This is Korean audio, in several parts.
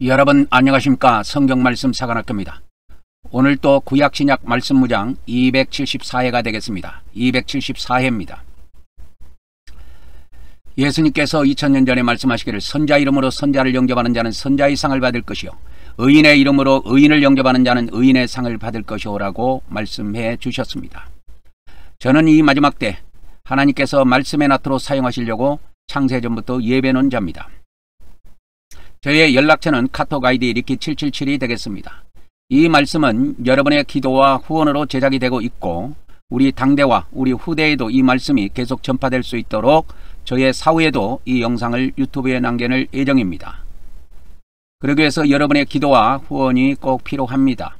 여러분 안녕하십니까. 성경말씀 사관학교입니다. 오늘 또 구약신약 말씀무장 274회가 되겠습니다. 274회입니다. 예수님께서 2000년 전에 말씀하시기를 선자 이름으로 선자를 영접하는 자는 선자의 상을 받을 것이요 의인의 이름으로 의인을 영접하는 자는 의인의 상을 받을 것이요 라고 말씀해 주셨습니다. 저는 이 마지막 때 하나님께서 말씀의 나트로 사용하시려고 창세전부터 예배놓은 자입니다. 저의 연락처는 카톡 아이디 리키777이 되겠습니다. 이 말씀은 여러분의 기도와 후원으로 제작이 되고 있고 우리 당대와 우리 후대에도 이 말씀이 계속 전파될 수 있도록 저의 사후에도 이 영상을 유튜브에 남겨놓을 예정입니다. 그러기 위해서 여러분의 기도와 후원이 꼭 필요합니다.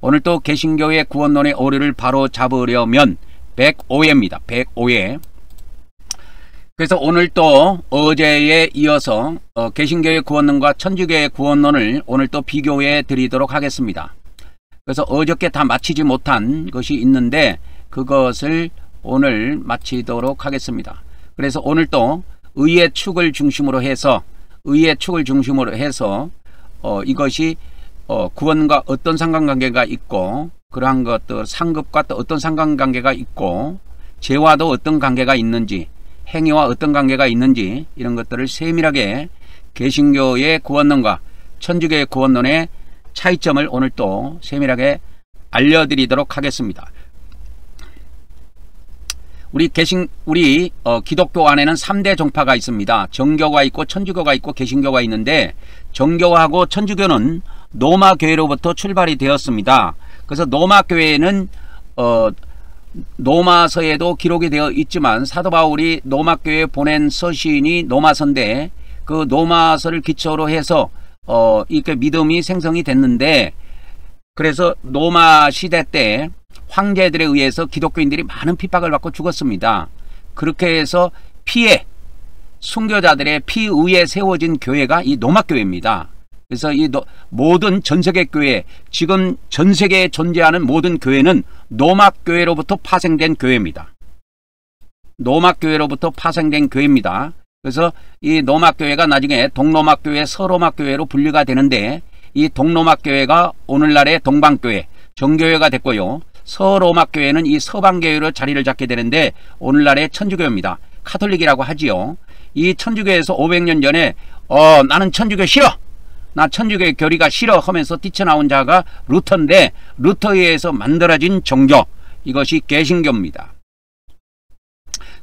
오늘 또 개신교의 구원론의 오류를 바로 잡으려면 105회입니다. 105회. 그래서 오늘 또 어제에 이어서 개신교의 구원론과 천주교의 구원론을 오늘 또 비교해 드리도록 하겠습니다. 그래서 어저께 다 마치지 못한 것이 있는데 그것을 오늘 마치도록 하겠습니다. 그래서 오늘 또 의의 축을 중심으로 해서 이것이 구원과 어떤 상관관계가 있고 그러한 것들 상급과 또 어떤 상관관계가 있고 죄와도 어떤 관계가 있는지 행위와 어떤 관계가 있는지 이런 것들을 세밀하게 개신교의 구원론과 천주교의 구원론의 차이점을 오늘 또 세밀하게 알려드리도록 하겠습니다. 우리 기독교 안에는 3대 종파가 있습니다. 정교가 있고 천주교가 있고 개신교가 있는데 정교하고 천주교는 로마 교회로부터 출발이 되었습니다. 그래서 로마 교회는 로마서에도 기록이 되어 있지만 사도 바울이 로마 교회에 보낸 서신이 로마서인데 그 로마서를 기초로 해서 이렇게 믿음이 생성이 됐는데 그래서 로마 시대 때 황제들에 의해서 기독교인들이 많은 핍박을 받고 죽었습니다. 그렇게 해서 순교자들의 피 위에 세워진 교회가 이 로마 교회입니다. 그래서 이 모든 전세계 교회, 지금 전세계에 존재하는 모든 교회는 로마 교회로부터 파생된 교회입니다. 로마 교회로부터 파생된 교회입니다. 그래서 이 로마 교회가 나중에 동로마 교회, 서로마 교회로 분류가 되는데 이 동로마 교회가 오늘날의 동방교회, 정교회가 됐고요. 서로마 교회는 이 서방교회로 자리를 잡게 되는데 오늘날의 천주교입니다. 카톨릭이라고 하지요. 이 천주교에서 500년 전에 나는 천주교 싫어! 나 천주교의 교리가 싫어 하면서 뛰쳐나온 자가 루터인데 루터에 의해서 만들어진 종교, 이것이 개신교입니다.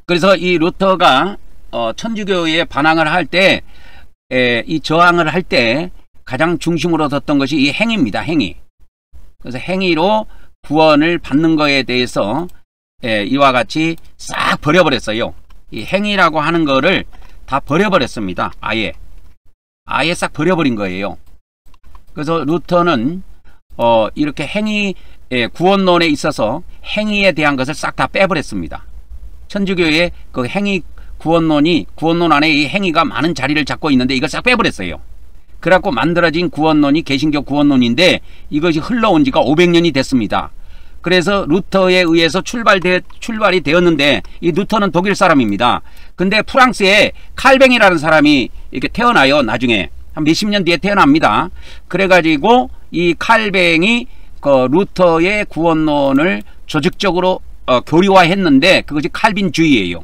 그래서 이 루터가 천주교에 반항을 할 때 이 저항을 할 때 가장 중심으로 뒀던 것이 이 행위입니다. 행위. 그래서 행위로 구원을 받는 거에 대해서 이와 같이 싹 버려버렸어요. 이 행위라고 하는 거를 다 버려버렸습니다. 아예 싹 버려버린 거예요. 그래서 루터는 이렇게 행위 구원론에 있어서 행위에 대한 것을 싹 다 빼버렸습니다. 천주교의 그 행위 구원론 안에 이 행위가 많은 자리를 잡고 있는데 이걸 싹 빼버렸어요. 그래갖고 만들어진 구원론이 개신교 구원론인데 이것이 흘러온 지가 500년이 됐습니다. 그래서 루터에 의해서 출발이 되었는데 이 루터는 독일 사람입니다. 근데 프랑스에 칼뱅이라는 사람이 이렇게 태어나요. 나중에 한 몇십 년 뒤에 태어납니다. 그래가지고 이 칼뱅이 그 루터의 구원론을 조직적으로 교리화했는데 그것이 칼빈주의예요.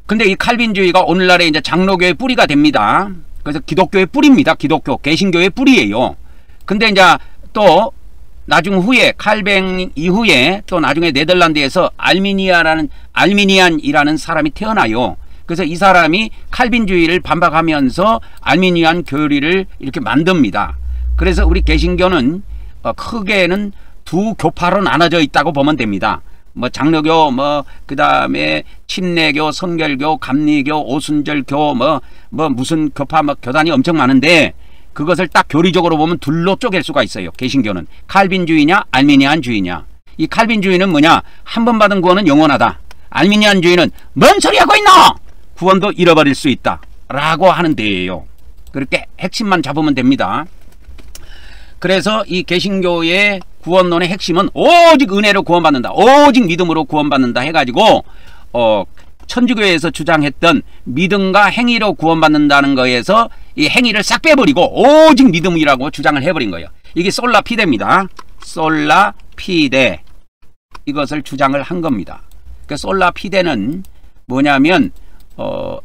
근데 이 칼빈주의가 오늘날의 이제 장로교의 뿌리가 됩니다. 그래서 기독교의 뿌리입니다. 개신교의 뿌리예요. 근데 이제 또 나중 후에 칼뱅 이후에 또 나중에 네덜란드에서 알미니안이라는 사람이 태어나요. 그래서 이 사람이 칼빈주의를 반박하면서 알미니안 교리를 이렇게 만듭니다. 그래서 우리 개신교는 크게는 두 교파로 나눠져 있다고 보면 됩니다. 장로교, 그 다음에 침례교, 성결교, 감리교, 오순절교, 무슨 교파, 교단이 엄청 많은데 그것을 딱 교리적으로 보면 둘로 쪼갤 수가 있어요. 개신교는 칼빈주의냐 알미니안주의냐. 이 칼빈주의는 뭐냐, 한 번 받은 구원은 영원하다. 알미니안주의는 뭔 소리 하고 있노, 구원도 잃어버릴 수 있다 라고 하는 데예요. 그렇게 핵심만 잡으면 됩니다. 그래서 이 개신교의 구원론의 핵심은 오직 은혜로 구원받는다, 오직 믿음으로 구원받는다 해가지고 천주교에서 주장했던 믿음과 행위로 구원받는다는 거에서 이 행위를 싹 빼버리고 오직 믿음이라고 주장을 해버린 거예요. 이게 솔라 피데입니다. 솔라 피데, 이것을 주장을 한 겁니다. 그 솔라 피데는 뭐냐면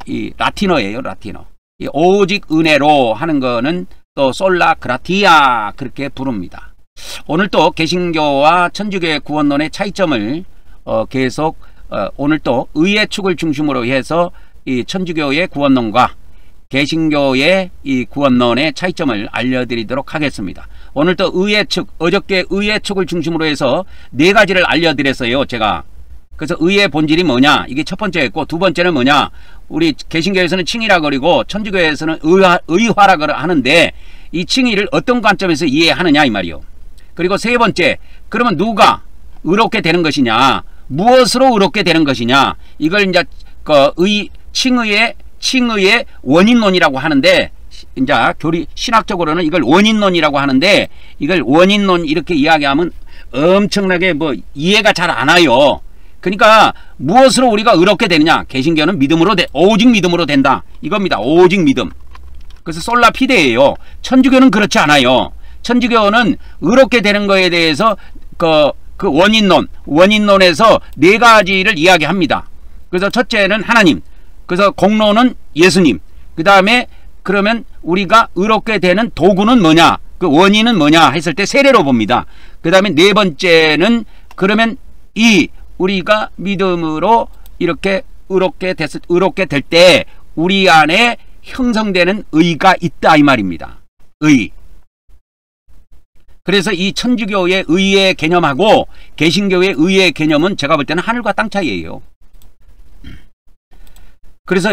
이 라틴어예요. 라틴어. 이 오직 은혜로 하는 거는 또 솔라 그라티아 그렇게 부릅니다. 오늘 또 개신교와 천주교의 구원론의 차이점을 계속 오늘 또 의의 축을 중심으로 해서 이 천주교의 구원론과 개신교의 이 구원론의 차이점을 알려드리도록 하겠습니다. 오늘 또 의의 축, 어저께 의의 축을 중심으로 해서 네 가지를 알려드렸어요. 제가. 그래서 의의 본질이 뭐냐, 이게 첫 번째였고, 두 번째는 뭐냐, 우리 개신교에서는 칭의라 그러고 천주교에서는 의화라 하는데 이 칭의를 어떤 관점에서 이해하느냐 이 말이요. 그리고 세 번째, 그러면 누가 의롭게 되는 것이냐, 무엇으로 의롭게 되는 것이냐, 이걸 이제 칭의의 원인론이라고 하는데, 이제 신학적으로는 이걸 원인론이라고 하는데, 이걸 원인론 이렇게 이야기하면 엄청나게 이해가 잘 안 와요. 그러니까 무엇으로 우리가 의롭게 되느냐, 개신교는 믿음으로 오직 믿음으로 된다 이겁니다. 오직 믿음. 그래서 솔라 피데예요. 천주교는 그렇지 않아요. 천주교는 의롭게 되는 거에 대해서 그 원인론에서 네 가지를 이야기합니다. 그래서 첫째는 하나님, 그래서 공로는 예수님, 그 다음에 그러면 우리가 의롭게 되는 도구는 뭐냐, 그 원인은 뭐냐 했을 때 세례로 봅니다. 그 다음에 네 번째는 그러면 우리가 믿음으로 이렇게 의롭게 될 때 우리 안에 형성되는 의가 있다 이 말입니다. 의. 그래서 이 천주교의 의의 개념하고 개신교의 의의 개념은 제가 볼 때는 하늘과 땅 차이예요. 그래서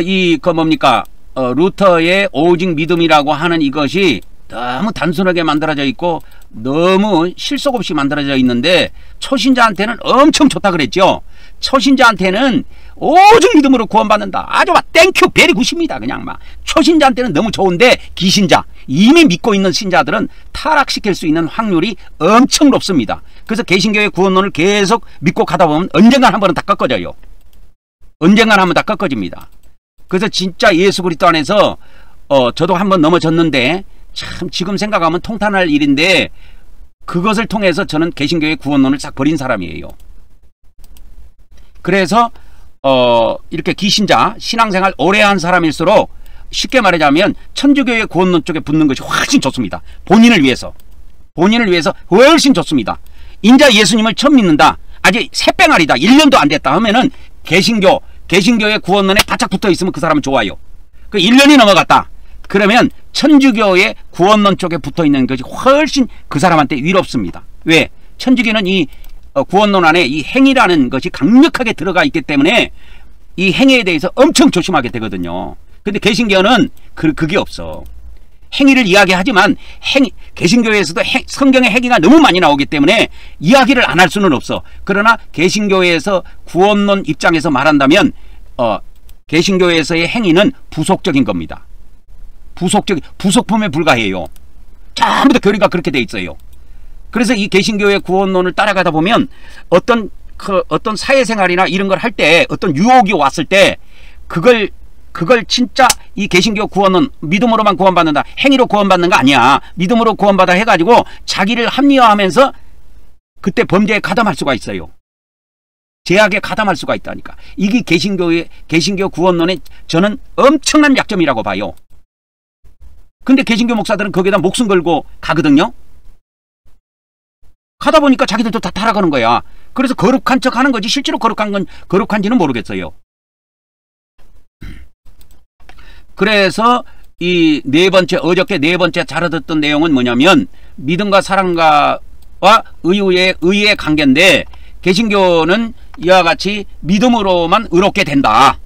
루터의 오직 믿음이라고 하는 이것이 너무 단순하게 만들어져 있고 너무 실속 없이 만들어져 있는데 초신자한테는 엄청 좋다 그랬죠. 초신자한테는 오직 믿음으로 구원받는다. 아주 땡큐 베리 굿입니다. 그냥 초신자한테는 너무 좋은데 기신자, 이미 믿고 있는 신자들은 타락시킬 수 있는 확률이 엄청 높습니다. 그래서 개신교의 구원론을 계속 믿고 가다 보면 언젠간 한 번은 다 꺾어져요. 언젠간 한 번 다 꺾어집니다. 그래서 진짜 예수 그리스도 안에서 저도 한 번 넘어졌는데 참 지금 생각하면 통탄할 일인데 그것을 통해서 저는 개신교의 구원론을 싹 버린 사람이에요. 그래서 이렇게 기신자, 신앙생활 오래 한 사람일수록 쉽게 말하자면 천주교의 구원론 쪽에 붙는 것이 훨씬 좋습니다. 본인을 위해서 훨씬 좋습니다. 인자 예수님을 처음 믿는다, 아직 새뺑아리다, 1년도 안 됐다 하면은 개신교의 구원론에 바짝 붙어 있으면 그 사람은 좋아요. 그 1년이 넘어갔다 그러면 천주교의 구원론 쪽에 붙어 있는 것이 훨씬 그 사람한테 위롭습니다. 왜? 천주교는 이 구원론 안에 이 행위라는 것이 강력하게 들어가 있기 때문에 이 행위에 대해서 엄청 조심하게 되거든요. 근데 개신교는 그게 없어. 행위를 이야기하지만 개신교에서도 성경의 행위가 너무 많이 나오기 때문에 이야기를 안 할 수는 없어. 그러나 개신교에서 구원론 입장에서 말한다면 개신교에서의 행위는 부속적인 겁니다. 부속품에 불과해요. 전부 다 교리가 그렇게 돼 있어요. 그래서 이 개신교의 구원론을 따라가다 보면 어떤 사회생활이나 이런 걸 할 때 어떤 유혹이 왔을 때 그걸 진짜 이 개신교 구원은 믿음으로만 구원받는다, 행위로 구원받는 거 아니야, 믿음으로 구원받아 해가지고 자기를 합리화하면서 그때 범죄에 가담할 수가 있어요. 제약에 가담할 수가 있다니까. 이게 개신교 구원론의 저는 엄청난 약점이라고 봐요. 근데 개신교 목사들은 거기에다 목숨 걸고 가거든요. 가다 보니까 자기들도 다 타락하는 거야. 그래서 거룩한 척 하는 거지 실제로 거룩한지는 모르겠어요. 그래서 이 어저께 네 번째 다뤄졌던 내용은 뭐냐면 믿음과 사랑과 의의 관계인데 개신교는 이와 같이 믿음으로만 의롭게 된다.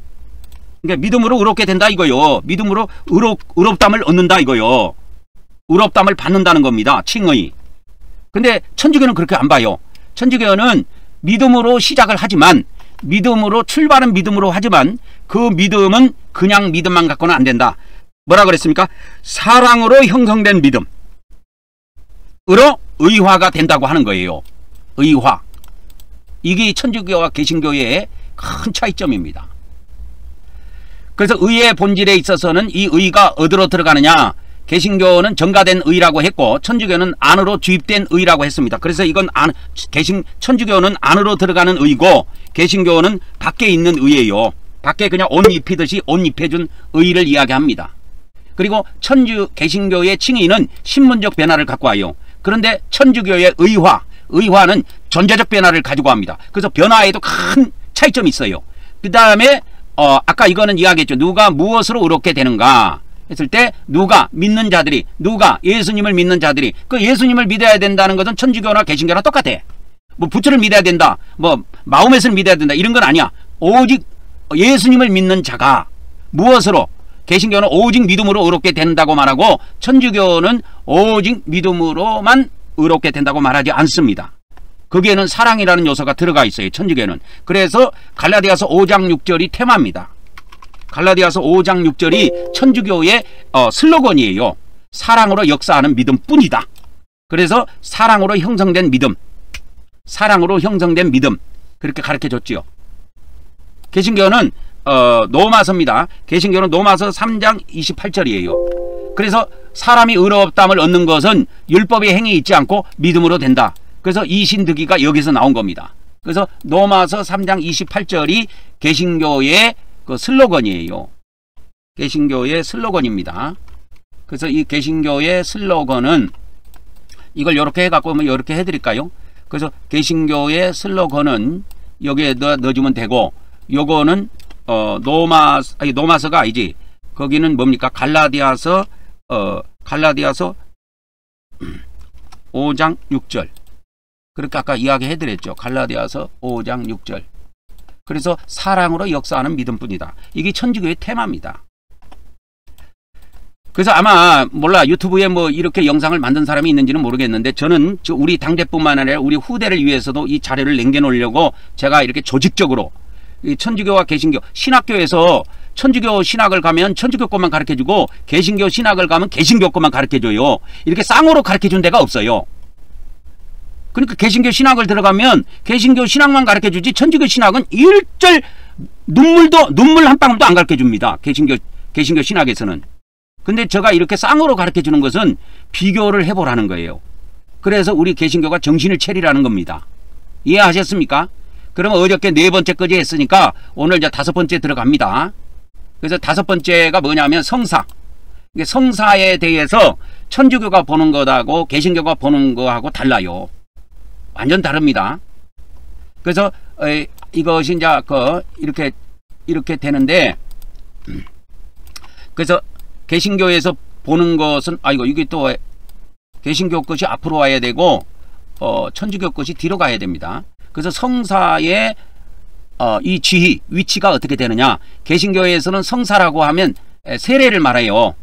그러니까 믿음으로 의롭게 된다 이거요. 믿음으로 의롭담을 얻는다 이거요. 의롭담을 받는다는 겁니다. 칭의. 근데 천주교는 그렇게 안 봐요. 천주교는 믿음으로 시작을 하지만 출발은 믿음으로 하지만 그 믿음은 그냥 믿음만 갖고는 안 된다. 뭐라 그랬습니까? 사랑으로 형성된 믿음으로 의화가 된다고 하는 거예요. 의화. 이게 천주교와 개신교의 큰 차이점입니다. 그래서 의의 본질에 있어서는 이 의가 어디로 들어가느냐, 개신교는 정가된 의라고 했고 천주교는 안으로 주입된 의라고 했습니다. 그래서 이건 천주교는 안으로 들어가는 의고 개신교는 밖에 있는 의예요. 밖에 그냥 옷 입히듯이 옷 입혀준 의를 이야기합니다. 그리고 개신교의 칭의는 신문적 변화를 갖고 와요. 그런데 천주교의 의화는 존재적 변화를 가지고 합니다. 그래서 변화에도 큰 차이점이 있어요. 그 다음에 아까 이거는 이야기했죠. 누가 무엇으로 의롭게 되는가 했을 때 누가 예수님을 믿는 자들이, 그 예수님을 믿어야 된다는 것은 천주교나 개신교나 똑같아. 뭐 부처를 믿어야 된다, 뭐 마호메스를 믿어야 된다, 이런 건 아니야. 오직 예수님을 믿는 자가 무엇으로, 개신교는 오직 믿음으로 의롭게 된다고 말하고 천주교는 오직 믿음으로만 의롭게 된다고 말하지 않습니다. 거기에는 사랑이라는 요소가 들어가 있어요, 천주교는. 그래서 갈라디아서 5장 6절이 테마입니다. 갈라디아서 5장 6절이 천주교의 슬로건이에요. 사랑으로 역사하는 믿음뿐이다. 그래서 사랑으로 형성된 믿음, 그렇게 가르쳐줬지요. 개신교는 노마서입니다. 개신교는 노마서 3장 28절이에요. 그래서 사람이 의롭다함을 얻는 것은 율법의 행위 있지 않고 믿음으로 된다. 그래서 이신득이가 여기서 나온 겁니다. 그래서 노마서 3장 28절이 개신교의 그 슬로건이에요. 개신교의 슬로건입니다. 그래서 이 개신교의 슬로건은 이걸 이렇게 해갖고 이렇게 해드릴까요? 그래서 개신교의 슬로건은 여기에 넣어주면 되고, 요거는 노마서가 아니지. 거기는 뭡니까? 갈라디아서 5장 6절. 그렇게 아까 이야기해드렸죠. 갈라디아서 5장 6절. 그래서 사랑으로 역사하는 믿음뿐이다. 이게 천주교의 테마입니다. 그래서 아마 몰라 유튜브에 뭐 이렇게 영상을 만든 사람이 있는지는 모르겠는데, 저는 우리 당대뿐만 아니라 우리 후대를 위해서도 이 자료를 남겨놓으려고 제가 이렇게 조직적으로 이 천주교와 개신교, 신학교에서 천주교 신학을 가면 천주교 것만 가르쳐주고 개신교 신학을 가면 개신교 것만 가르쳐줘요. 이렇게 쌍으로 가르쳐준 데가 없어요. 그러니까 개신교 신학을 들어가면 개신교 신학만 가르쳐주지 천주교 신학은 일절 눈물 한 방울도 안 가르쳐줍니다. 개신교 신학에서는. 근데 제가 이렇게 쌍으로 가르쳐주는 것은 비교를 해보라는 거예요. 그래서 우리 개신교가 정신을 차리라는 겁니다. 이해하셨습니까? 그러면 어저께 4번째까지 했으니까 오늘 이제 5번째 들어갑니다. 그래서 5번째가 뭐냐면 성사. 성사에 대해서 천주교가 보는 것하고 개신교가 보는 거하고 달라요. 완전 다릅니다. 그래서 이것이 이제 이렇게 되는데, 그래서 개신교에서 보는 것은 이게 또 개신교 것이 앞으로 와야 되고 천주교 것이 뒤로 가야 됩니다. 그래서 성사의 이 지위, 위치가 어떻게 되느냐. 개신교에서는 성사라고 하면 세례를 말해요.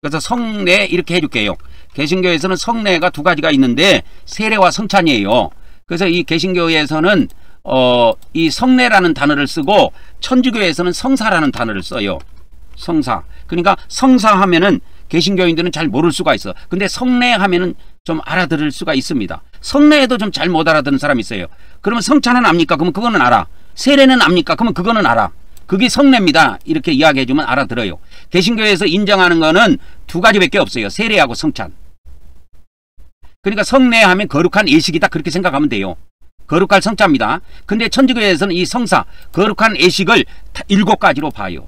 그래서 성례 이렇게 해줄게요. 개신교에서는 성례가 2가지가 있는데 세례와 성찬이에요. 그래서 이 개신교에서는 이 성례라는 단어를 쓰고 천주교에서는 성사라는 단어를 써요. 성사. 그러니까 성사하면은 개신교인들은 잘 모를 수가 있어. 근데 성례하면은 좀 알아들을 수가 있습니다. 성례에도 좀 잘 못 알아듣는 사람이 있어요. 그러면 성찬은 압니까? 그러면 그거는 알아. 세례는 압니까? 그러면 그거는 알아. 그게 성례입니다. 이렇게 이야기해주면 알아들어요. 개신교에서 인정하는 거는 2가지밖에 없어요. 세례하고 성찬. 그러니까 성례하면 거룩한 예식이다, 그렇게 생각하면 돼요. 거룩할 성자입니다. 근데 천주교에서는 이 성사, 거룩한 예식을 7가지로 봐요.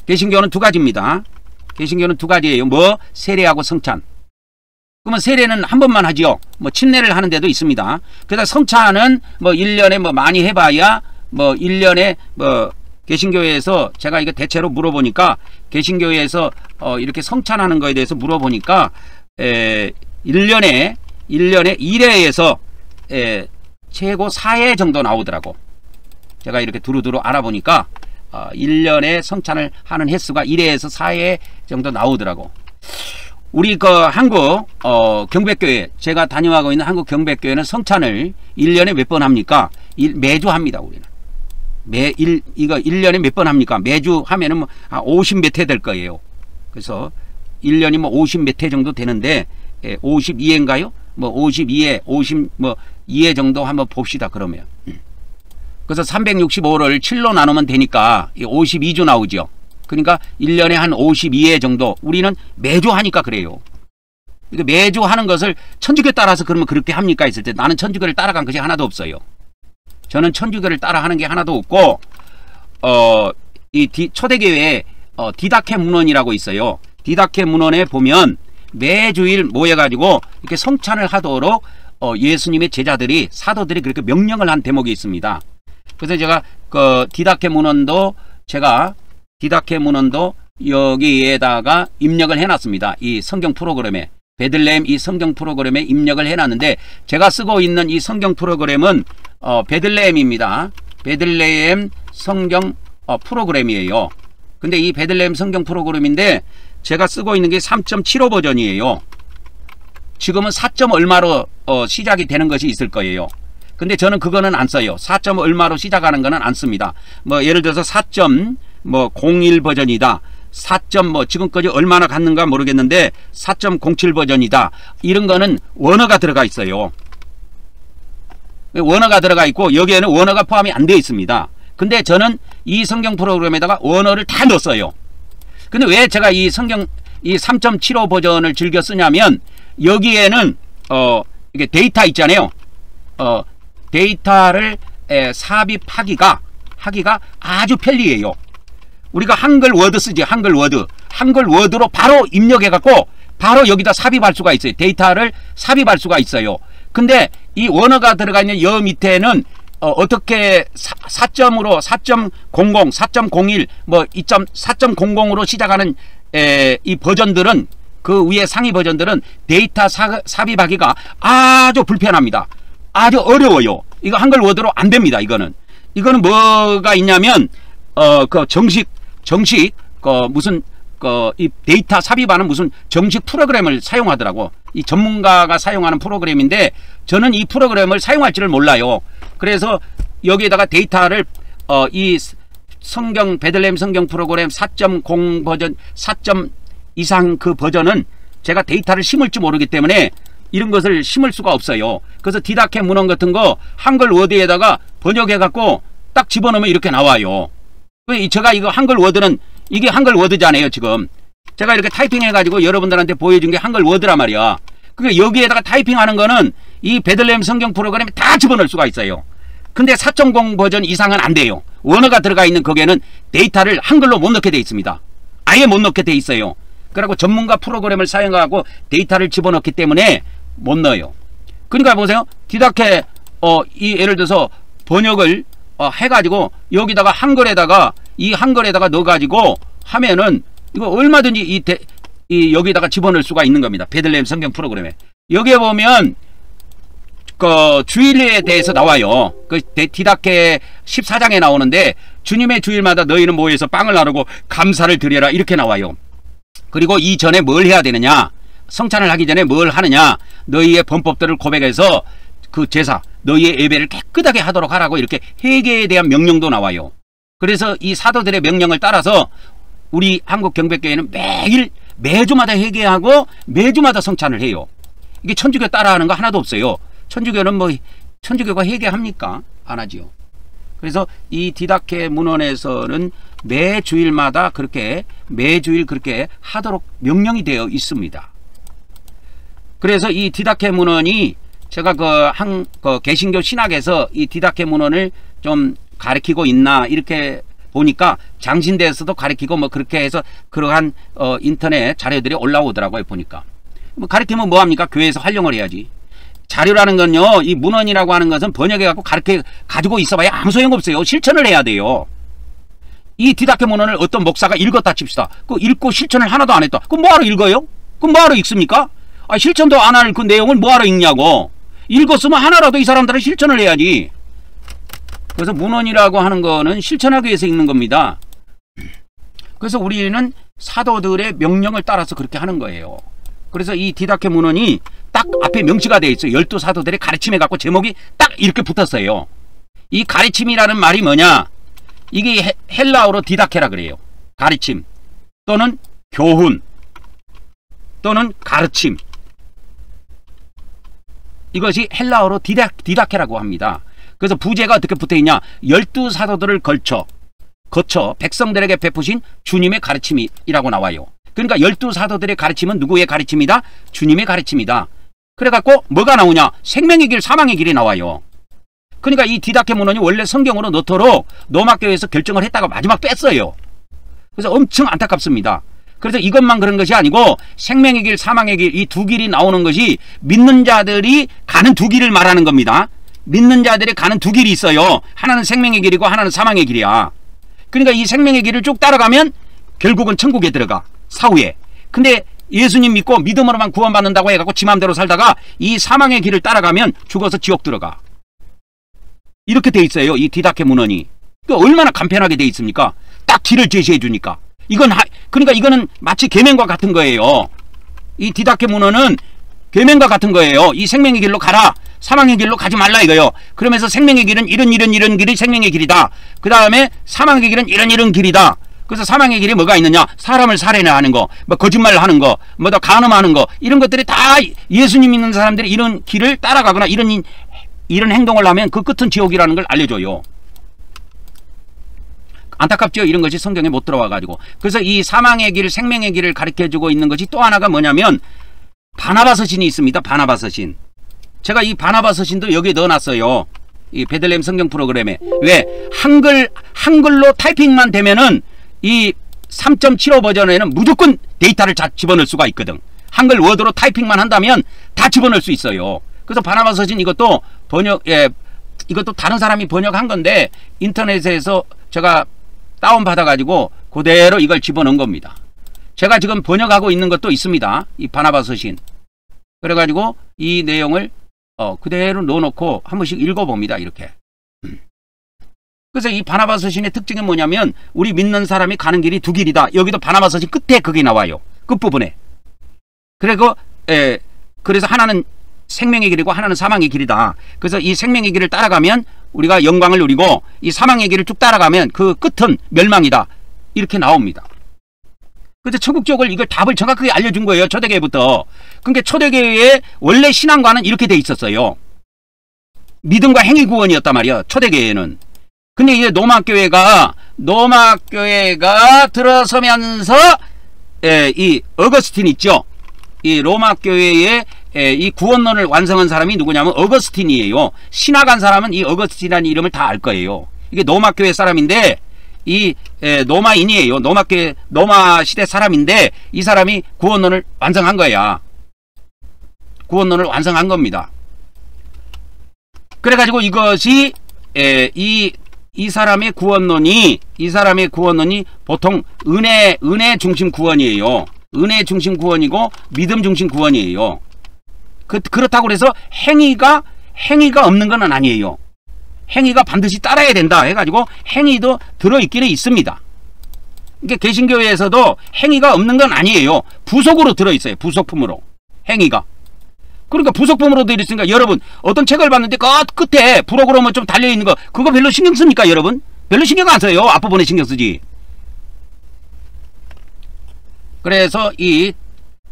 개신교는 2가지입니다. 개신교는 2가지예요. 뭐? 세례하고 성찬. 그러면 세례는 한 번만 하지요. 뭐 침례를 하는 데도 있습니다. 그래서 성찬은 뭐 1년에 뭐 많이 해봐야 뭐 1년에 뭐 개신교에서 제가 이거 대체로 물어보니까 개신교에서 이렇게 성찬하는 거에 대해서 물어보니까 1년에 1회에서 최고 4회 정도 나오더라고. 제가 이렇게 두루두루 알아보니까 1년에 성찬을 하는 횟수가 1회에서 4회 정도 나오더라고. 우리 한국 경백교회, 제가 다녀가고 있는 한국 경백교회는 성찬을 1년에 몇 번 합니까? 매주 합니다. 우리는 이거 1년에 몇 번 합니까? 매주 하면은 뭐 50 몇 회 될 거예요. 그래서 1년이 뭐 50 몇 회 정도 되는데 52회인가요? 뭐 52회, 50 뭐 2회 정도 한번 봅시다. 그러면 그래서 365를 7로 나누면 되니까 52주 나오죠. 그러니까 1년에 한 52회 정도 우리는 매주 하니까 그래요. 그러니까 매주 하는 것을 천주교 따라서 그러면 그렇게 합니까 했을 때 나는 천주교를 따라간 것이 하나도 없어요. 저는 천주교를 따라 하는 게 하나도 없고 이 초대교회에 디다케 문헌이라고 있어요. 디다케 문헌에 보면 매주일 모여가지고 이렇게 성찬을 하도록 예수님의 제자들이 사도들이 그렇게 명령을 한 대목이 있습니다. 그래서 제가 그 디다케 문헌도 여기에다가 입력을 해놨습니다. 이 성경 프로그램에 베들레헴 이 성경 프로그램에 입력을 해놨는데 제가 쓰고 있는 이 성경 프로그램은 베들레헴입니다. 베들레헴 성경 프로그램이에요. 근데 이 베들레헴 성경 프로그램인데 제가 쓰고 있는 게 3.75 버전이에요. 지금은 4. 얼마로 시작이 되는 것이 있을 거예요. 근데 저는 그거는 안 써요. 4. 얼마로 시작하는 거는 안 씁니다. 뭐 예를 들어서 4.01 버전이다. 4. 지금까지 얼마나 갔는가 모르겠는데 4.07 버전이다. 이런 거는 원어가 들어가 있어요. 원어가 들어가 있고 여기에는 원어가 포함이 안 되어 있습니다. 근데 저는 이 성경 프로그램에다가 원어를 다 넣었어요. 근데 왜 제가 이 3.75 버전을 즐겨 쓰냐면 여기에는 이게 데이터 있잖아요. 데이터를 삽입하기가 아주 편리해요. 우리가 한글 워드 쓰지. 한글 워드로 바로 입력해 갖고 바로 여기다 삽입할 수가 있어요. 데이터를 삽입할 수가 있어요. 근데 이 원어가 들어가 있는 여 밑에는 어떻게 4.0, 4.01, 뭐 4.00으로 시작하는 이 버전들은 그 위에 상위 버전들은 데이터 삽입하기가 아주 불편합니다. 아주 어려워요. 이거 한글 워드로 안 됩니다. 이거는 뭐가 있냐면 그 정식 이 데이터 삽입하는 무슨 정식 프로그램을 사용하더라고. 이 전문가가 사용하는 프로그램인데 저는 이 프로그램을 사용할 줄을 몰라요. 그래서 여기에다가 데이터를 이 베들레헴 성경 프로그램 4.0 버전 4점 이상 그 버전은 제가 데이터를 심을 줄 모르기 때문에 이런 것을 심을 수가 없어요. 그래서 디다케 문헌 같은 거 한글 워드에다가 번역해 갖고 딱 집어넣으면 이렇게 나와요. 제가 이거 한글 워드는 이게 한글 워드잖아요. 지금 제가 이렇게 타이핑해 가지고 여러분들한테 보여준 게 한글 워드란 말이야. 그러니까 여기에다가 타이핑하는 거는 이 베들레헴 성경 프로그램에 다 집어넣을 수가 있어요. 근데 4.0 버전 이상은 안 돼요. 원어가 들어가 있는 거기에는 데이터를 한글로 못 넣게 돼 있습니다. 아예 못 넣게 돼 있어요. 그리고 전문가 프로그램을 사용하고 데이터를 집어넣기 때문에 못 넣어요. 그러니까 보세요. 디다케 이 예를 들어서 번역을 해가지고 여기다가 한글에다가 넣어가지고 하면은 이거 얼마든지 여기다가 집어넣을 수가 있는 겁니다. 베들레헴 성경 프로그램에 여기에 보면 그 주일에 대해서 나와요. 그 디다케 14장에 나오는데 주님의 주일마다 너희는 모여서 빵을 나누고 감사를 드려라 이렇게 나와요. 그리고 이전에 뭘 해야 되느냐, 성찬을 하기 전에 뭘 하느냐, 너희의 범법들을 고백해서 그 제사 너희의 예배를 깨끗하게 하도록 하라고 이렇게 회개에 대한 명령도 나와요. 그래서 이 사도들의 명령을 따라서 우리 한국경배교회는 매주마다 회개하고 매주마다 성찬을 해요. 이게 천주교 따라하는 거 하나도 없어요. 천주교는 천주교가 회개합니까? 안 하지요. 그래서 이 디다케 문헌에서는 매주일마다 매주일 그렇게 하도록 명령이 되어 있습니다. 그래서 이 디다케 문헌이 제가 그 개신교 신학에서 이 디다케 문헌을 좀 가르치고 있나 이렇게 보니까 장신대에서도 가르치고 뭐 그렇게 해서 그러한 인터넷 자료들이 올라오더라고요. 보니까 가르치면 뭐합니까? 교회에서 활용을 해야지. 자료라는 건요, 이 문헌이라고 하는 것은 번역해 갖고 가지고 있어봐야 아무 소용없어요. 실천을 해야 돼요. 이 디다케 문헌을 어떤 목사가 읽었다 칩시다. 그 읽고 실천을 하나도 안 했다. 그럼 뭐하러 읽어요? 그럼 뭐하러 읽습니까? 실천도 안 할 그 내용을 뭐하러 읽냐고. 읽었으면 하나라도 이 사람들은 실천을 해야지. 그래서 문헌이라고 하는 거는 실천하기 위해서 읽는 겁니다. 그래서 우리는 사도들의 명령을 따라서 그렇게 하는 거예요. 그래서 이 디다케 문헌이 딱 앞에 명시가 되어 있어요. 12사도들의 가르침에 갖고 제목이 딱 이렇게 붙었어요. 이 가르침이라는 말이 뭐냐? 이게 헬라어로 디다케라 그래요. 가르침 또는 교훈 또는 가르침. 이것이 헬라어로 디다케라고 합니다. 그래서 부제가 어떻게 붙어 있냐? 12사도들을 거쳐 백성들에게 베푸신 주님의 가르침이라고 나와요. 그러니까 12사도들의 가르침은 누구의 가르침이다? 주님의 가르침이다. 그래갖고 뭐가 나오냐? 생명의 길, 사망의 길이 나와요. 그러니까 이 디다케 문헌이 원래 성경으로 넣도록 로마교회에서 결정을 했다가 마지막 뺐어요. 그래서 엄청 안타깝습니다. 그래서 이것만 그런 것이 아니고 생명의 길, 사망의 길, 이 두 길이 나오는 것이 믿는 자들이 가는 두 길을 말하는 겁니다. 믿는 자들이 가는 두 길이 있어요. 하나는 생명의 길이고 하나는 사망의 길이야. 그러니까 이 생명의 길을 쭉 따라가면 결국은 천국에 들어가, 사후에. 근데 예수님 믿고 믿음으로만 구원받는다고 해갖고 지 맘대로 살다가 이 사망의 길을 따라가면 죽어서 지옥 들어가. 이렇게 돼 있어요, 이 디다케 문헌이. 그러니까 얼마나 간편하게 돼 있습니까? 딱 길을 제시해 주니까. 그러니까 이거는 마치 계명과 같은 거예요. 이 디다케 문헌은 계명과 같은 거예요. 이 생명의 길로 가라, 사망의 길로 가지 말라 이거요. 그러면서 생명의 길은 이런 길이 생명의 길이다. 그 다음에 사망의 길은 이런 길이다. 그래서 사망의 길이 뭐가 있느냐? 사람을 살해하는 거, 뭐 거짓말을 하는 거, 뭐 더 간음하는 거, 이런 것들이 다 예수님 믿는 사람들이 이런 길을 따라가거나 이런 행동을 하면 그 끝은 지옥이라는 걸 알려줘요. 안타깝죠? 이런 것이 성경에 못 들어와가지고. 그래서 이 사망의 길, 생명의 길을 가르쳐주고 있는 것이 또 하나가 뭐냐면 바나바 서신이 있습니다. 바나바 서신. 제가 이 바나바 서신도 여기에 넣어놨어요. 이 베들레헴 성경 프로그램에. 왜? 한글로 타이핑만 되면은 이 3.75 버전에는 무조건 데이터를 집어넣을 수가 있거든. 한글 워드로 타이핑만 한다면 다 집어넣을 수 있어요. 그래서 바나바 서신 이것도 이것도 다른 사람이 번역한 건데 인터넷에서 제가 다운받아가지고 그대로 이걸 집어넣은 겁니다. 제가 지금 번역하고 있는 것도 있습니다. 이 바나바 서신. 그래가지고 이 내용을 그대로 넣어놓고 한 번씩 읽어봅니다. 이렇게. 그래서 이 바나바 서신의 특징이 뭐냐면 우리 믿는 사람이 가는 길이 두 길이다. 여기도 바나바 서신 끝에 그게 나와요. 끝부분에. 그래서 하나는 생명의 길이고 하나는 사망의 길이다. 그래서 이 생명의 길을 따라가면 우리가 영광을 누리고 이 사망의 길을 쭉 따라가면 그 끝은 멸망이다. 이렇게 나옵니다. 그래서 천국적을 이걸 답을 정확하게 알려준 거예요. 초대교회부터. 그러니까 초대교회의 원래 신앙과는 이렇게 돼 있었어요. 믿음과 행위 구원이었단 말이야. 초대교회는. 근데 이제 로마교회가 들어서면서 이 어거스틴 있죠. 이 로마교회의 이 구원론을 완성한 사람이 누구냐면 어거스틴이에요. 신학한 사람은 이 어거스틴이라는 이름을 다 알 거예요. 이게 로마교회 사람인데 이 로마인이에요. 로마 시대 사람인데 이 사람이 구원론을 완성한 거야. 구원론을 완성한 겁니다. 그래가지고 이것이 이 사람의 구원론이 보통 은혜 중심 구원이에요. 은혜 중심 구원이고 믿음 중심 구원이에요. 그렇다고 해서 행위가 없는 건 아니에요. 행위가 반드시 따라야 된다 해가지고 행위도 들어있기는 있습니다. 그러니까 개신교회에서도 행위가 없는 건 아니에요. 부속으로 들어있어요. 부속품으로. 행위가. 그러니까 부속품으로 들어있으니까 여러분 어떤 책을 봤는데 끝에 부록으로 뭐 좀 달려있는 거 그거 별로 신경 씁니까 여러분? 별로 신경 안 써요. 앞부분에 신경 쓰지. 그래서 이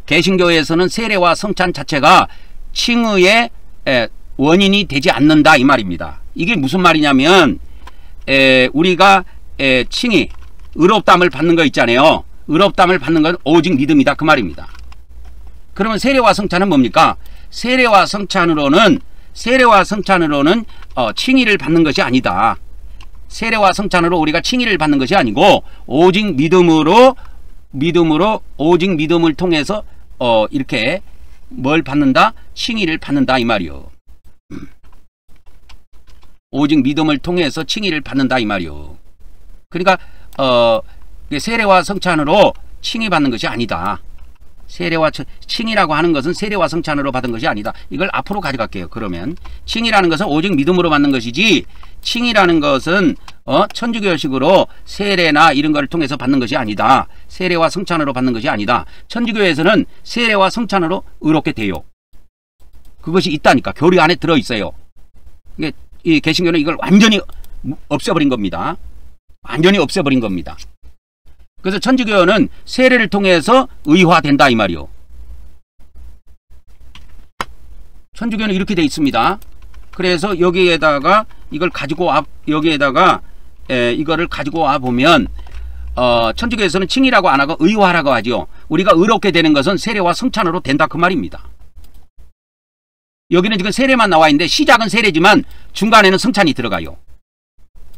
개신교회에서는 세례와 성찬 자체가 칭의의 원인이 되지 않는다 이 말입니다. 이게 무슨 말이냐면 우리가 칭의 의롭다함을 받는 거 있잖아요. 의롭다함을 받는 건 오직 믿음이다 그 말입니다. 그러면 세례와 성찬은 뭡니까? 세례와 성찬으로는 칭의를 받는 것이 아니다. 세례와 성찬으로 우리가 칭의를 받는 것이 아니고 오직 믿음으로 오직 믿음을 통해서 이렇게 뭘 받는다? 칭의를 받는다 이 말이요. 오직 믿음을 통해서 칭의를 받는다 이 말이요. 그러니까 세례와 성찬으로 칭의 받는 것이 아니다. 칭의라고 하는 것은 세례와 성찬으로 받은 것이 아니다. 이걸 앞으로 가져갈게요. 그러면 칭의라는 것은 오직 믿음으로 받는 것이지 칭의라는 것은 천주교식으로 세례나 이런 걸 통해서 받는 것이 아니다. 세례와 성찬으로 받는 것이 아니다. 천주교에서는 세례와 성찬으로 의롭게 돼요. 그것이 있다니까. 교리 안에 들어있어요. 이 개신교는 이걸 완전히 없애버린 겁니다. 완전히 없애버린 겁니다. 그래서 천주교는 세례를 통해서 의화된다 이 말이요. 천주교는 이렇게 돼 있습니다. 그래서 여기에다가 이걸 가지고 와, 여기에다가 이거를 가지고 와 보면 천주교에서는 칭의라고 안 하고 의화라고 하죠. 우리가 의롭게 되는 것은 세례와 성찬으로 된다 그 말입니다. 여기는 지금 세례만 나와 있는데 시작은 세례지만 중간에는 성찬이 들어가요.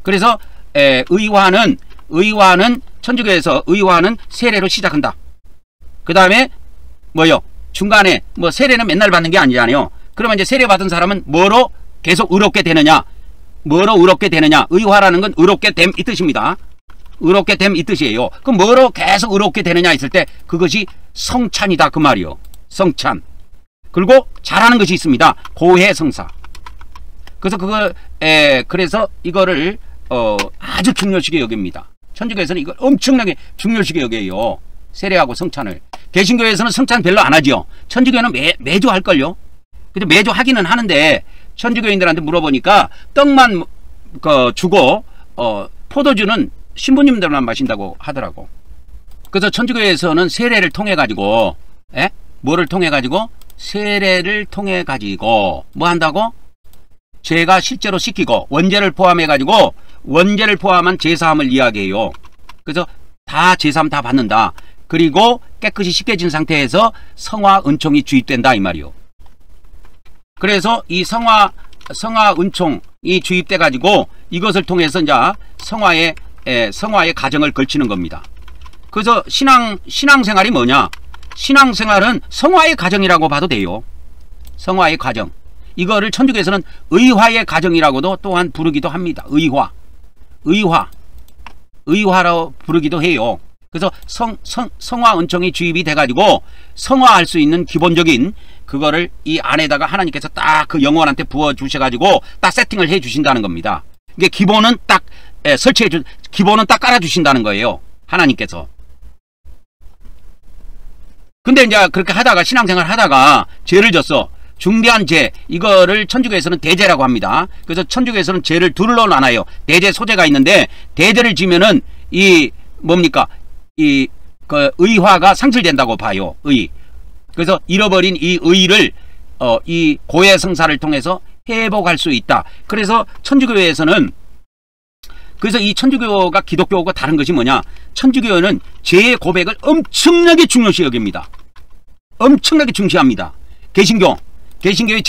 그래서 의화는 천주교에서 의화는 세례로 시작한다. 그 다음에 뭐요? 중간에 뭐 세례는 맨날 받는 게 아니잖아요. 그러면 이제 세례 받은 사람은 뭐로 계속 의롭게 되느냐? 뭐로 의롭게 되느냐? 의화라는 건 의롭게 됨 이 뜻입니다. 의롭게 됨 이 뜻이에요. 그럼 뭐로 계속 의롭게 되느냐 했을 때 그것이 성찬이다 그 말이요. 성찬. 그리고 잘하는 것이 있습니다. 고해성사. 그래서 그래서 이거를 아주 중요시게 여깁니다. 천주교에서는 이걸 엄청나게 중요시게 여겨요. 세례하고 성찬을. 개신교에서는 성찬 별로 안 하죠. 천주교는 매주 할걸요. 근데 매주 하기는 하는데 천주교인들한테 물어보니까 떡만 주고 포도주는 신부님들만 마신다고 하더라고. 그래서 천주교에서는 세례를 통해 가지고 뭐를 통해 가지고 세례를 통해 가지고 뭐 한다고? 죄가 실제로 씻기고 원죄를 포함해 가지고 원죄를 포함한 제사함을 이야기해요. 그래서 다 제사함 다 받는다. 그리고 깨끗이 씻겨진 상태에서 성화 은총이 주입된다 이 말이요. 그래서 이 성화 은총이 주입돼 가지고 이것을 통해서 이제 성화의 가정을 걸치는 겁니다. 그래서 신앙생활이 뭐냐? 신앙생활은 성화의 가정이라고 봐도 돼요. 성화의 가정. 이거를 천주교에서는 의화의 가정이라고도 또한 부르기도 합니다. 의화라고 부르기도 해요. 그래서 성화 은총이 주입이 돼가지고 성화할 수 있는 기본적인 그거를 이 안에다가 하나님께서 딱 그 영혼한테 부어 주셔가지고 딱 세팅을 해 주신다는 겁니다. 이게 기본은 딱 기본은 딱 깔아 주신다는 거예요. 하나님께서. 근데 이제 그렇게 하다가 신앙생활 하다가 죄를 졌어. 중대한 죄, 이거를 천주교에서는 대죄라고 합니다. 그래서 천주교에서는 죄를 둘로 나눠요. 대죄, 소죄가 있는데 대죄를 지면은 의화가 상실된다고 봐요. 그래서 잃어버린 이 의를 이 고해성사를 통해서 회복할 수 있다. 그래서 천주교에서는 이 천주교가 기독교하고 다른 것이 뭐냐? 천주교는 죄의 고백을 엄청나게 중요시 여깁니다. 엄청나게 중시합니다. 개신교의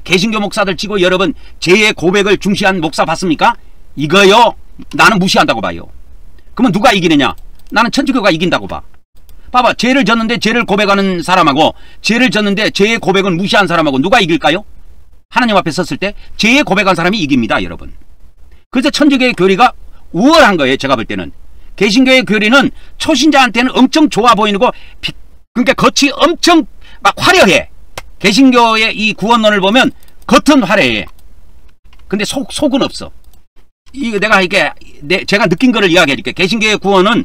개신교 목사들 치고 여러분 죄의 고백을 중시한 목사 봤습니까? 이거요 나는 무시한다고 봐요. 그러면 누가 이기느냐? 나는 천주교가 이긴다고 봐. 봐봐, 죄를 졌는데 죄를 고백하는 사람하고 죄를 졌는데 죄의 고백을 무시한 사람하고 누가 이길까요? 하나님 앞에 섰을 때 죄의 고백한 사람이 이깁니다, 여러분. 그래서 천주교의 교리가 우월한 거예요, 제가 볼 때는. 개신교의 교리는 초신자한테는 엄청 좋아 보이고 그러니까 겉이 엄청 막 화려해. 개신교의 이 구원론을 보면 겉은 화려해. 근데 속은 없어. 제가 느낀 거를 이야기해 줄게. 개신교의 구원론은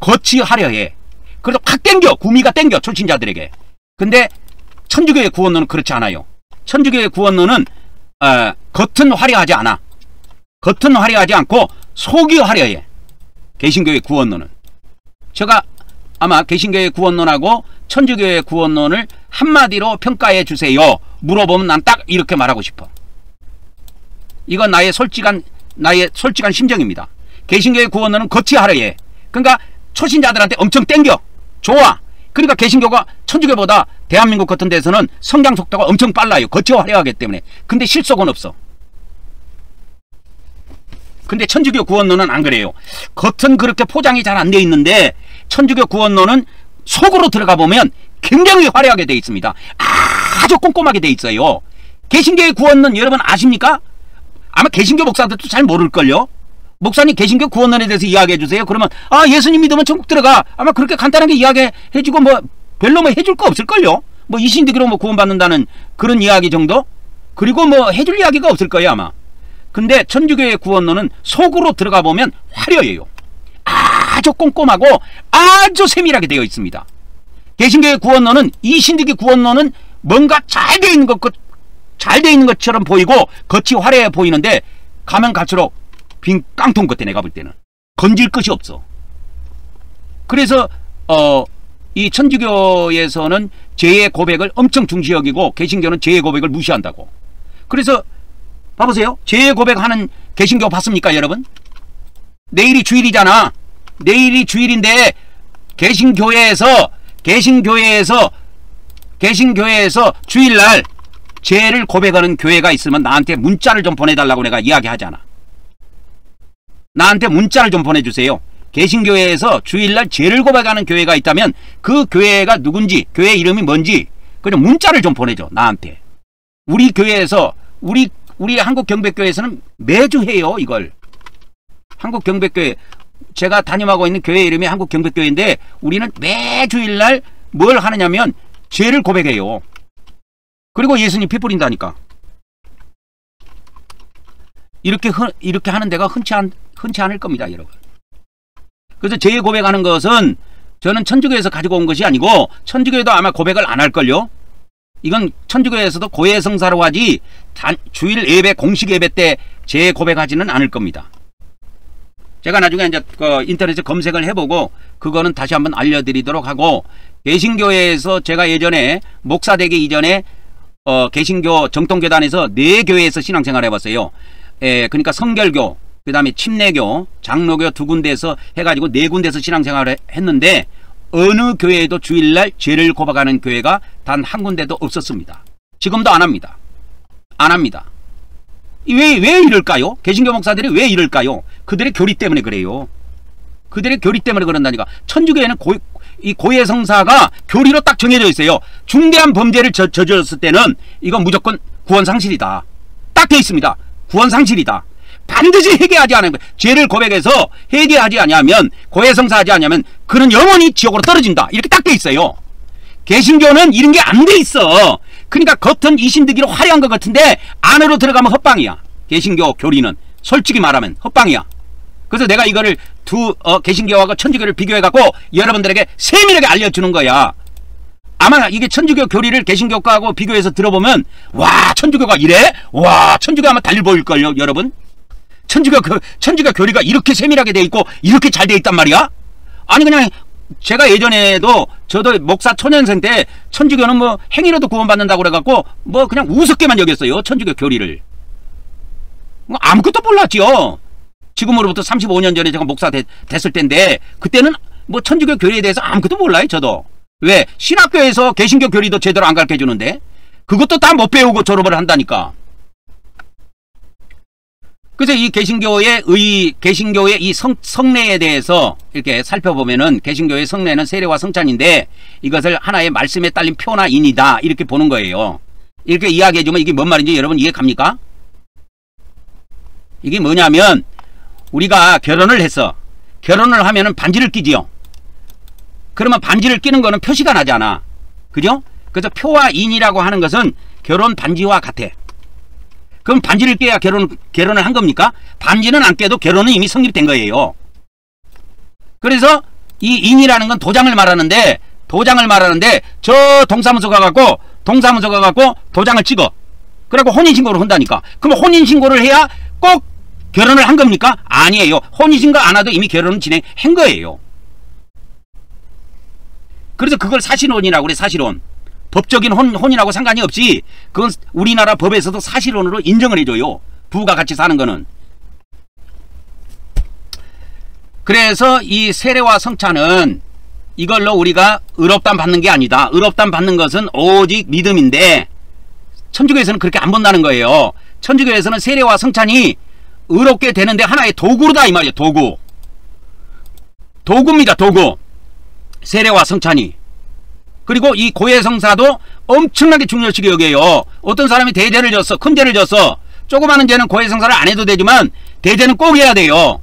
겉이 화려해. 그래서 확 땡겨. 구미가 땡겨. 초신자들에게. 근데 천주교의 구원론은 그렇지 않아요. 천주교의 구원론은 겉은 화려하지 않아. 겉은 화려하지 않고 속이 화려해. 개신교의 구원론은. 제가 아마 개신교의 구원론하고 천주교의 구원론을 한마디로 평가해 주세요. 물어보면 난 딱 이렇게 말하고 싶어. 이건 나의 솔직한 심정입니다. 개신교의 구원론은 겉이 화려해. 그러니까 초신자들한테 엄청 땡겨. 좋아. 그러니까 개신교가 천주교보다 대한민국 같은 데서는 성장 속도가 엄청 빨라요. 겉이 화려하기 때문에. 근데 실속은 없어. 근데 천주교 구원론은 안 그래요. 겉은 그렇게 포장이 잘 안 돼 있는데 천주교 구원론은 속으로 들어가 보면 굉장히 화려하게 돼 있습니다. 아주 꼼꼼하게 돼 있어요. 개신교의 구원론 여러분 아십니까? 아마 개신교 목사들도 잘 모를걸요. 목사님 개신교 구원론에 대해서 이야기해 주세요. 그러면 예수님 믿으면 천국 들어가. 아마 그렇게 간단하게 이야기해 주고 별로 해줄 거 없을걸요. 이신득이로 구원받는다는 그런 이야기 정도? 그리고 해줄 이야기가 없을 거예요 아마. 근데 천주교의 구원론은 속으로 들어가 보면 화려해요. 아주 꼼꼼하고 아주 세밀하게 되어 있습니다. 개신교의 구원론은 이신득이 구원론은 뭔가 잘 되어 있는 것처럼 보이고 겉이 화려해 보이는데 가면 갈수록 빈 깡통 같아. 내가 볼 때는 건질 것이 없어. 그래서 이 천주교에서는 죄의 고백을 엄청 중시 여기고 개신교는 죄의 고백을 무시한다고. 그래서 봐보세요. 죄 고백하는 개신교 봤습니까 여러분? 내일이 주일이잖아. 내일이 주일인데 개신교회에서 주일날 죄를 고백하는 교회가 있으면 나한테 문자를 좀 보내달라고 내가 이야기하잖아. 나한테 문자를 좀 보내주세요. 개신교회에서 주일날 죄를 고백하는 교회가 있다면 그 교회가 누군지, 교회 이름이 뭔지 그냥 문자를 좀 보내줘 나한테. 우리 교회에서 우리 한국경백교회에서는 매주 해요 이걸. 한국경백교회, 제가 담임하고 있는 교회 이름이 한국경백교회인데 우리는 매주일날 뭘 하느냐면 죄를 고백해요. 그리고 예수님 피 뿌린다니까. 이렇게 하는 데가 흔치 않을 겁니다 여러분. 그래서 죄 고백하는 것은 저는 천주교에서 가지고 온 것이 아니고, 천주교에도 아마 고백을 안 할걸요. 이건 천주교에서도 고해성사로 하지 주일 예배, 공식 예배 때 죄 고백하지는 않을 겁니다. 제가 나중에 이제 인터넷에 검색을 해보고 그거는 다시 한번 알려드리도록 하고, 개신교회에서 제가 예전에 목사 되기 이전에 개신교 정통교단에서 4교회에서 신앙생활을 해봤어요. 그러니까 성결교, 그 다음에 침례교, 장로교 2군데에서 해가지고 4군데에서 신앙생활을 했는데 어느 교회에도 주일날 죄를 고백하는 교회가 단 한 군데도 없었습니다. 지금도 안 합니다. 안 합니다. 왜 이럴까요? 개신교 목사들이 왜 이럴까요? 그들의 교리 때문에 그래요. 그들의 교리 때문에 그런다니까. 천주교에는 이 고해성사가 교리로 딱 정해져 있어요. 중대한 범죄를 저질렀을 때는 이건 무조건 구원상실이다. 딱 돼 있습니다. 구원상실이다. 반드시 회개하지 않으면, 죄를 고백해서 회개하지 않으면, 고해성사하지 않으면 그는 영원히 지옥으로 떨어진다. 이렇게 딱 돼 있어요. 개신교는 이런 게 안 돼 있어. 그러니까 겉은 이신득이로 화려한 것 같은데 안으로 들어가면 헛방이야. 개신교 교리는 솔직히 말하면 헛방이야. 그래서 내가 이거를 개신교하고 천주교를 비교해갖고 여러분들에게 세밀하게 알려주는 거야. 아마 이게 천주교 교리를 개신교하고 비교해서 들어보면, 와, 천주교가 이래? 와, 천주교 아마 달리 보일걸요 여러분. 천주교 교리가 이렇게 세밀하게 돼 있고 이렇게 잘 돼 있단 말이야? 아니, 그냥 제가 예전에도 저도 목사 초년생 때 천주교는 뭐 행위로도 구원받는다고 그래갖고 뭐 그냥 우습게만 여겼어요. 천주교 교리를. 뭐 아무것도 몰랐지요. 지금으로부터 35년 전에 제가 목사 됐을 때인데 그때는 뭐 천주교 교리에 대해서 아무것도 몰라요 저도. 왜? 신학교에서 개신교 교리도 제대로 안 가르쳐주는데 그것도 다 못 배우고 졸업을 한다니까. 그래서 이 개신교의 이 성례에 대해서 이렇게 살펴보면은, 개신교의 성례는 세례와 성찬인데 이것을 하나의 말씀에 딸린 표나 인이다 이렇게 보는 거예요. 이렇게 이야기해주면 이게 뭔 말인지 여러분 이해 갑니까? 이게 뭐냐면, 우리가 결혼을 했어. 결혼을 하면은 반지를 끼지요. 그러면 반지를 끼는 거는 표시가 나잖아. 그죠? 그래서 표와 인이라고 하는 것은 결혼 반지와 같아. 그럼 반지를 깨야 결혼을 한 겁니까? 반지는 안 깨도 결혼은 이미 성립된 거예요. 그래서 이 인이라는 건 도장을 말하는데 저 동사무소 가갖고 도장을 찍어. 그리고 혼인신고를 한다니까. 그럼 혼인신고를 해야 꼭 결혼을 한 겁니까? 아니에요. 혼인신고 안 해도 이미 결혼은 진행한 거예요. 그래서 그걸 사실혼이라고 그래. 사실혼. 법적인 혼인하고 상관이 없이 그건 우리나라 법에서도 사실혼으로 인정을 해줘요. 부부가 같이 사는 거는. 그래서 이 세례와 성찬은 이걸로 우리가 의롭다함 받는 게 아니다. 의롭다함 받는 것은 오직 믿음인데 천주교에서는 그렇게 안 본다는 거예요. 천주교에서는 세례와 성찬이 의롭게 되는데 하나의 도구로다 이 말이에요. 도구입니다. 도구. 세례와 성찬이. 그리고 이 고해성사도 엄청나게 중요시하게 여겨요. 어떤 사람이 대죄를 졌어. 큰 죄를 졌어. 조그마한 죄는 고해성사를 안 해도 되지만 대죄는 꼭 해야 돼요.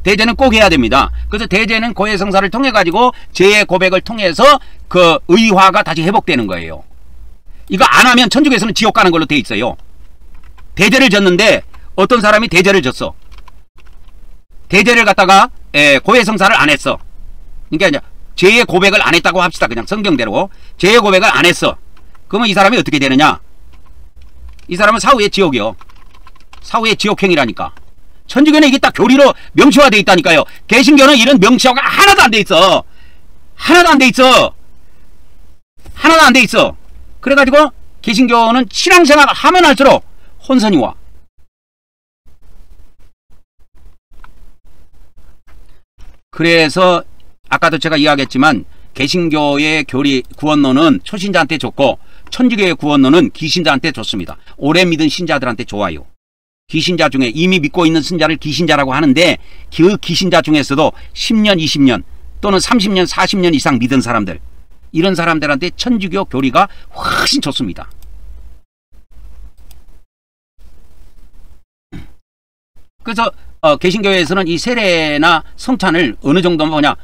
대죄는 꼭 해야 됩니다. 그래서 대죄는 고해성사를 통해 가지고 죄의 고백을 통해서 그 의화가 다시 회복되는 거예요. 이거 안 하면 천주교에서는 지옥 가는 걸로 돼 있어요. 대죄를 졌는데 어떤 사람이 대죄를 졌어. 대죄를 갖다가 고해성사를 안 했어. 그러니까 이제 죄의 고백을 안 했다고 합시다. 그냥 성경대로 죄의 고백을 안 했어. 그러면 이 사람이 어떻게 되느냐? 이 사람은 사후의 지옥이요. 사후의 지옥행이라니까. 천주교는 이게 딱 교리로 명시화되어 있다니까요. 개신교는 이런 명시화가 하나도 안 돼 있어. 하나도 안 돼 있어. 하나도 안 돼 있어. 그래가지고 개신교는 신앙생활 하면 할수록 혼선이 와. 그래서 아까도 제가 이야기했지만 개신교의 교리 구원론은 초신자한테 좋고 천주교의 구원론은 기신자한테 좋습니다. 오래 믿은 신자들한테 좋아요. 기신자 중에 이미 믿고 있는 신자를 기신자라고 하는데 그 기신자 중에서도 10년, 20년 또는 30년, 40년 이상 믿은 사람들, 이런 사람들한테 천주교 교리가 훨씬 좋습니다. 그래서 개신교에서는 이 세례나 성찬을 어느 정도 뭐냐,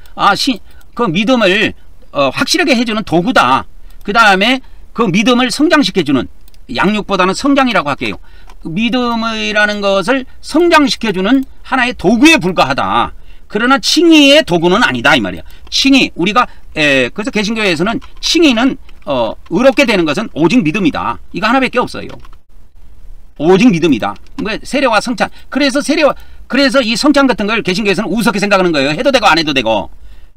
그 믿음을 확실하게 해주는 도구다. 그 다음에 그 믿음을 성장시켜주는, 양육보다는 성장이라고 할게요. 믿음이라는 것을 성장시켜주는 하나의 도구에 불과하다. 그러나 칭의의 도구는 아니다 이 말이야. 칭의, 우리가 그래서 개신교에서는 칭의는 의롭게 되는 것은 오직 믿음이다. 이거 하나밖에 없어요. 오직 믿음이다. 세례와 성찬. 그래서 이 성찬 같은 걸 개신교에서는 우습게 생각하는 거예요. 해도 되고 안 해도 되고.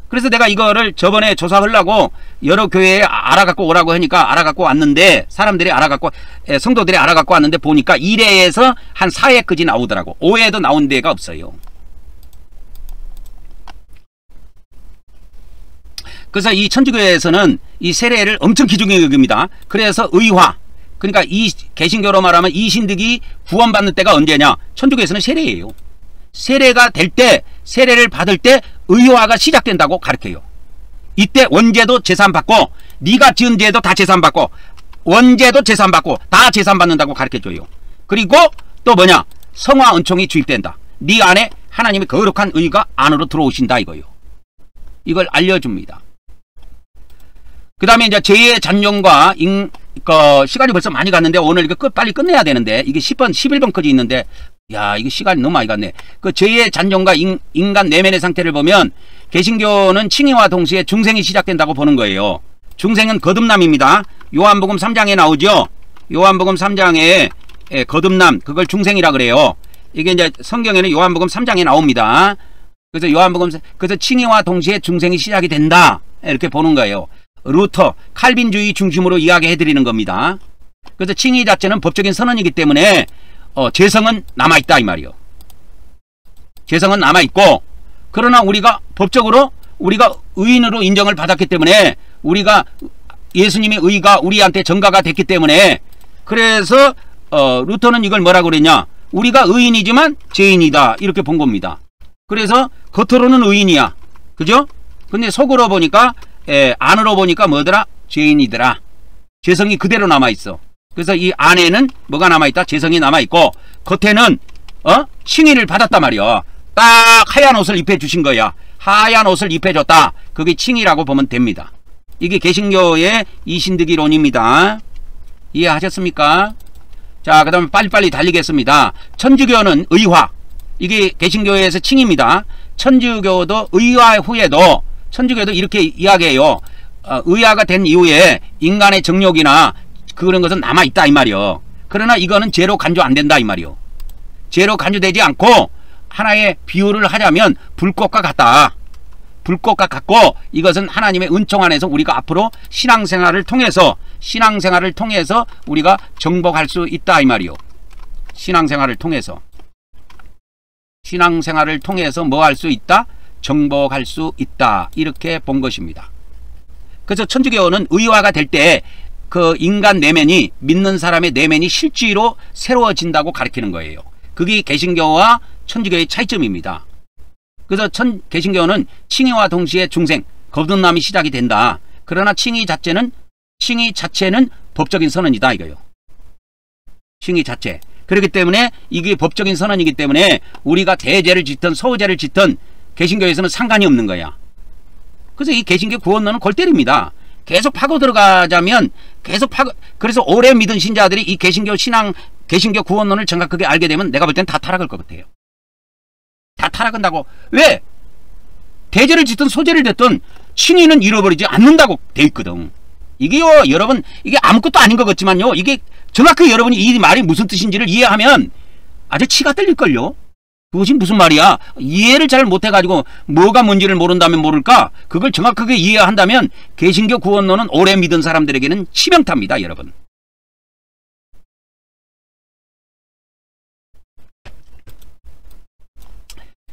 그래서 내가 이거를 저번에 조사하려고 여러 교회에 알아갖고 오라고 하니까 알아갖고 왔는데, 사람들이 성도들이 알아갖고 왔는데 보니까 1회에서 한 4회까지 나오더라고. 5회도 나온 데가 없어요. 그래서 이 천주교에서는 이 세례를 엄청 귀중히 여깁니다. 그래서 의화, 그러니까 이 개신교로 말하면 이신득이 구원받는 때가 언제냐? 천주교에서는 세례예요. 세례가 될 때, 세례를 받을 때 의화가 시작된다고 가르쳐요. 이때 원죄도 재산받고, 네가 지은 죄도 다 재산받고, 원죄도 재산받고 다 재산받는다고 가르쳐줘요. 그리고 또 뭐냐? 성화 은총이 주입된다. 네 안에 하나님의 거룩한 의가 안으로 들어오신다 이거요. 이걸 알려줍니다. 그 다음에 이제 죄의 잔용과 시간이 벌써 많이 갔는데 오늘 이거 빨리 끝내야 되는데, 이게 10번, 11번까지 있는데, 야, 이게 시간이 너무 많이 갔네. 그 죄의 잔용과 인간 내면의 상태를 보면 개신교는 칭의와 동시에 중생이 시작된다고 보는 거예요. 중생은 거듭남입니다. 요한복음 3장에 나오죠. 요한복음 3장에 거듭남, 그걸 중생이라 그래요. 이게 이제 성경에는 요한복음 3장에 나옵니다. 그래서 칭의와 동시에 중생이 시작이 된다, 이렇게 보는 거예요. 루터, 칼빈주의 중심으로 이야기해 드리는 겁니다. 그래서 칭의 자체는 법적인 선언이기 때문에 죄성은 남아있다 이 말이요. 죄성은 남아있고, 그러나 우리가 법적으로 우리가 의인으로 인정을 받았기 때문에, 우리가 예수님의 의가 우리한테 전가가 됐기 때문에, 그래서 루터는 이걸 뭐라고 그랬냐, 우리가 의인이지만 죄인이다 이렇게 본 겁니다. 그래서 겉으로는 의인이야, 그죠? 근데 속으로 보니까 안으로 보니까 뭐더라? 죄인이더라. 죄성이 그대로 남아있어. 그래서 이 안에는 뭐가 남아있다? 죄성이 남아있고, 겉에는 칭의를 받았단 말이야. 딱 하얀 옷을 입혀주신 거야. 하얀 옷을 입혀줬다. 그게 칭의라고 보면 됩니다. 이게 개신교의 이신득이론입니다. 이해하셨습니까? 자, 그 다음에 빨리빨리 달리겠습니다. 천주교는 의화, 이게 개신교에서 칭의입니다. 천주교도 의화 후에도, 천주교도 이렇게 이야기해요. 의화가 된 이후에 인간의 정욕이나 그런 것은 남아있다 이 말이요. 그러나 이거는 죄로 간주 안 된다 이 말이요. 죄로 간주되지 않고, 하나의 비유를 하자면 불꽃과 같다. 불꽃과 같고, 이것은 하나님의 은총 안에서 우리가 앞으로 신앙생활을 통해서 우리가 정복할 수 있다 이 말이요. 신앙생활을 통해서 뭐 할 수 있다? 정복할 수 있다, 이렇게 본 것입니다. 그래서 천주교는 의화가 될 때 그 인간 내면이, 믿는 사람의 내면이 실제로 새로워진다고 가르치는 거예요. 그게 개신교와 천주교의 차이점입니다. 그래서 개신교는 칭의와 동시에 중생, 거듭남이 시작이 된다. 그러나 칭의 자체는 법적인 선언이다 이거요. 칭의 자체. 그렇기 때문에 이게 법적인 선언이기 때문에 우리가 대죄를 짓든 소죄를 짓든 개신교에서는 상관이 없는 거야. 그래서 이 개신교 구원론은 골 때립니다. 계속 파고 들어가자면 그래서 오래 믿은 신자들이 이 개신교 구원론을 정확하게 알게 되면 내가 볼 땐 다 타락할 것 같아요. 다 타락한다고. 왜? 대죄를 짓든 소죄를 짓든 칭의는 잃어버리지 않는다고 돼 있거든. 이게요, 여러분, 이게 아무것도 아닌 것 같지만요, 이게 정확히 여러분이 이 말이 무슨 뜻인지를 이해하면 아주 치가 떨릴걸요. 그것이 무슨 말이야? 이해를 잘 못해가지고 뭐가 뭔지를 모른다면 모를까? 그걸 정확하게 이해한다면 개신교 구원론은 오래 믿은 사람들에게는 치명타입니다, 여러분.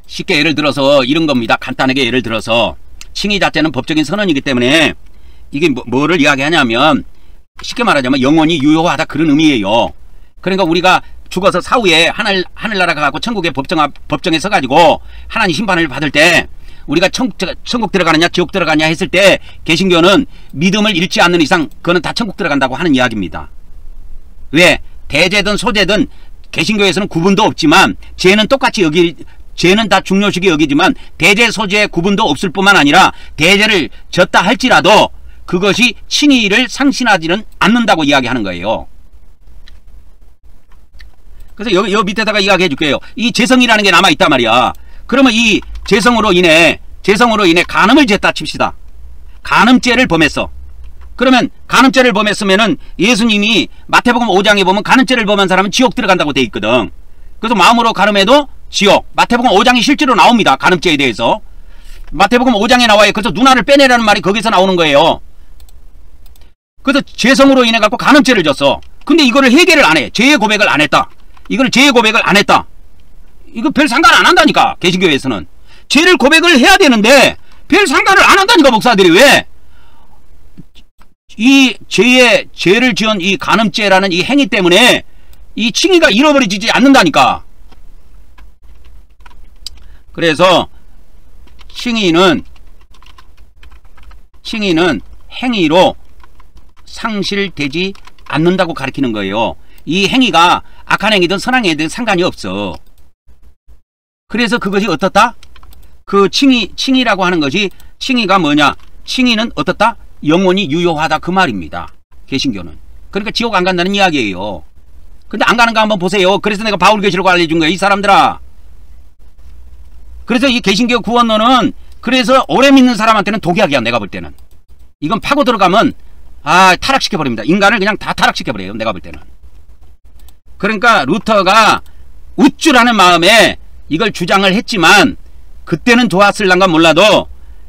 쉽게 예를 들어서 이런 겁니다. 간단하게 예를 들어서 칭의 자체는 법적인 선언이기 때문에 이게 뭐를 이야기하냐면 쉽게 말하자면 영원히 유효하다 그런 의미예요. 그러니까 우리가 죽어서 사후에 하늘나라 가고 천국의 법정에 서가지고 하나님 심판을 받을 때 우리가 천국 들어가느냐 지옥 들어가냐 했을 때 개신교는 믿음을 잃지 않는 이상 그거는 다 천국 들어간다고 하는 이야기입니다. 왜? 대제든 소제든 개신교에서는 구분도 없지만 죄는 다 중요시기 여기지만 대제 소제의 구분도 없을 뿐만 아니라 대제를 졌다 할지라도 그것이 칭의를 상실하지는 않는다고 이야기하는 거예요. 그래서 여기 밑에다가 이야기해 줄게요. 이 재성이라는 게 남아있단 말이야. 그러면 이 재성으로 인해 간음을 졌다 칩시다. 간음죄를 범했어. 그러면 간음죄를 범했으면은 예수님이 마태복음 5장에 보면 간음죄를 범한 사람은 지옥 들어간다고 돼 있거든. 그래서 마음으로 간음해도 지옥. 마태복음 5장이 실제로 나옵니다. 간음죄에 대해서. 마태복음 5장에 나와요. 그래서 누나를 빼내라는 말이 거기서 나오는 거예요. 그래서 죄성으로 인해 갖고 간음죄를 졌어. 근데 이거를 해결을 안 해. 죄의 고백을 안 했다. 이걸 죄의 고백을 안 했다. 이거 별 상관 안 한다니까. 개신교에서는. 죄를 고백을 해야 되는데 별 상관을 안 한다니까 목사들이. 왜? 이 죄를 지은 이 간음죄라는 이 행위 때문에 이 칭의가 잃어버리지 않는다니까. 그래서 칭의는 행위로 상실되지 않는다고 가르치는 거예요. 이 행위가 악한 행위든 선한 행위든 상관이 없어. 그래서 그것이 어떻다? 그 칭의라고 하는 것이 칭의가 뭐냐? 칭의는 어떻다? 영원히 유효하다 그 말입니다. 개신교는. 그러니까 지옥 안 간다는 이야기예요. 근데 안 가는 거 한번 보세요. 그래서 내가 바울계시록 알려준 거야. 이 사람들아. 그래서 이 개신교 구원론은 그래서 오래 믿는 사람한테는 독약이야. 내가 볼 때는. 이건 파고 들어가면 타락시켜버립니다. 인간을 그냥 다 타락시켜버려요. 내가 볼 때는. 그러니까 루터가 우쭐하는 마음에 이걸 주장을 했지만 그때는 좋았을란가 몰라도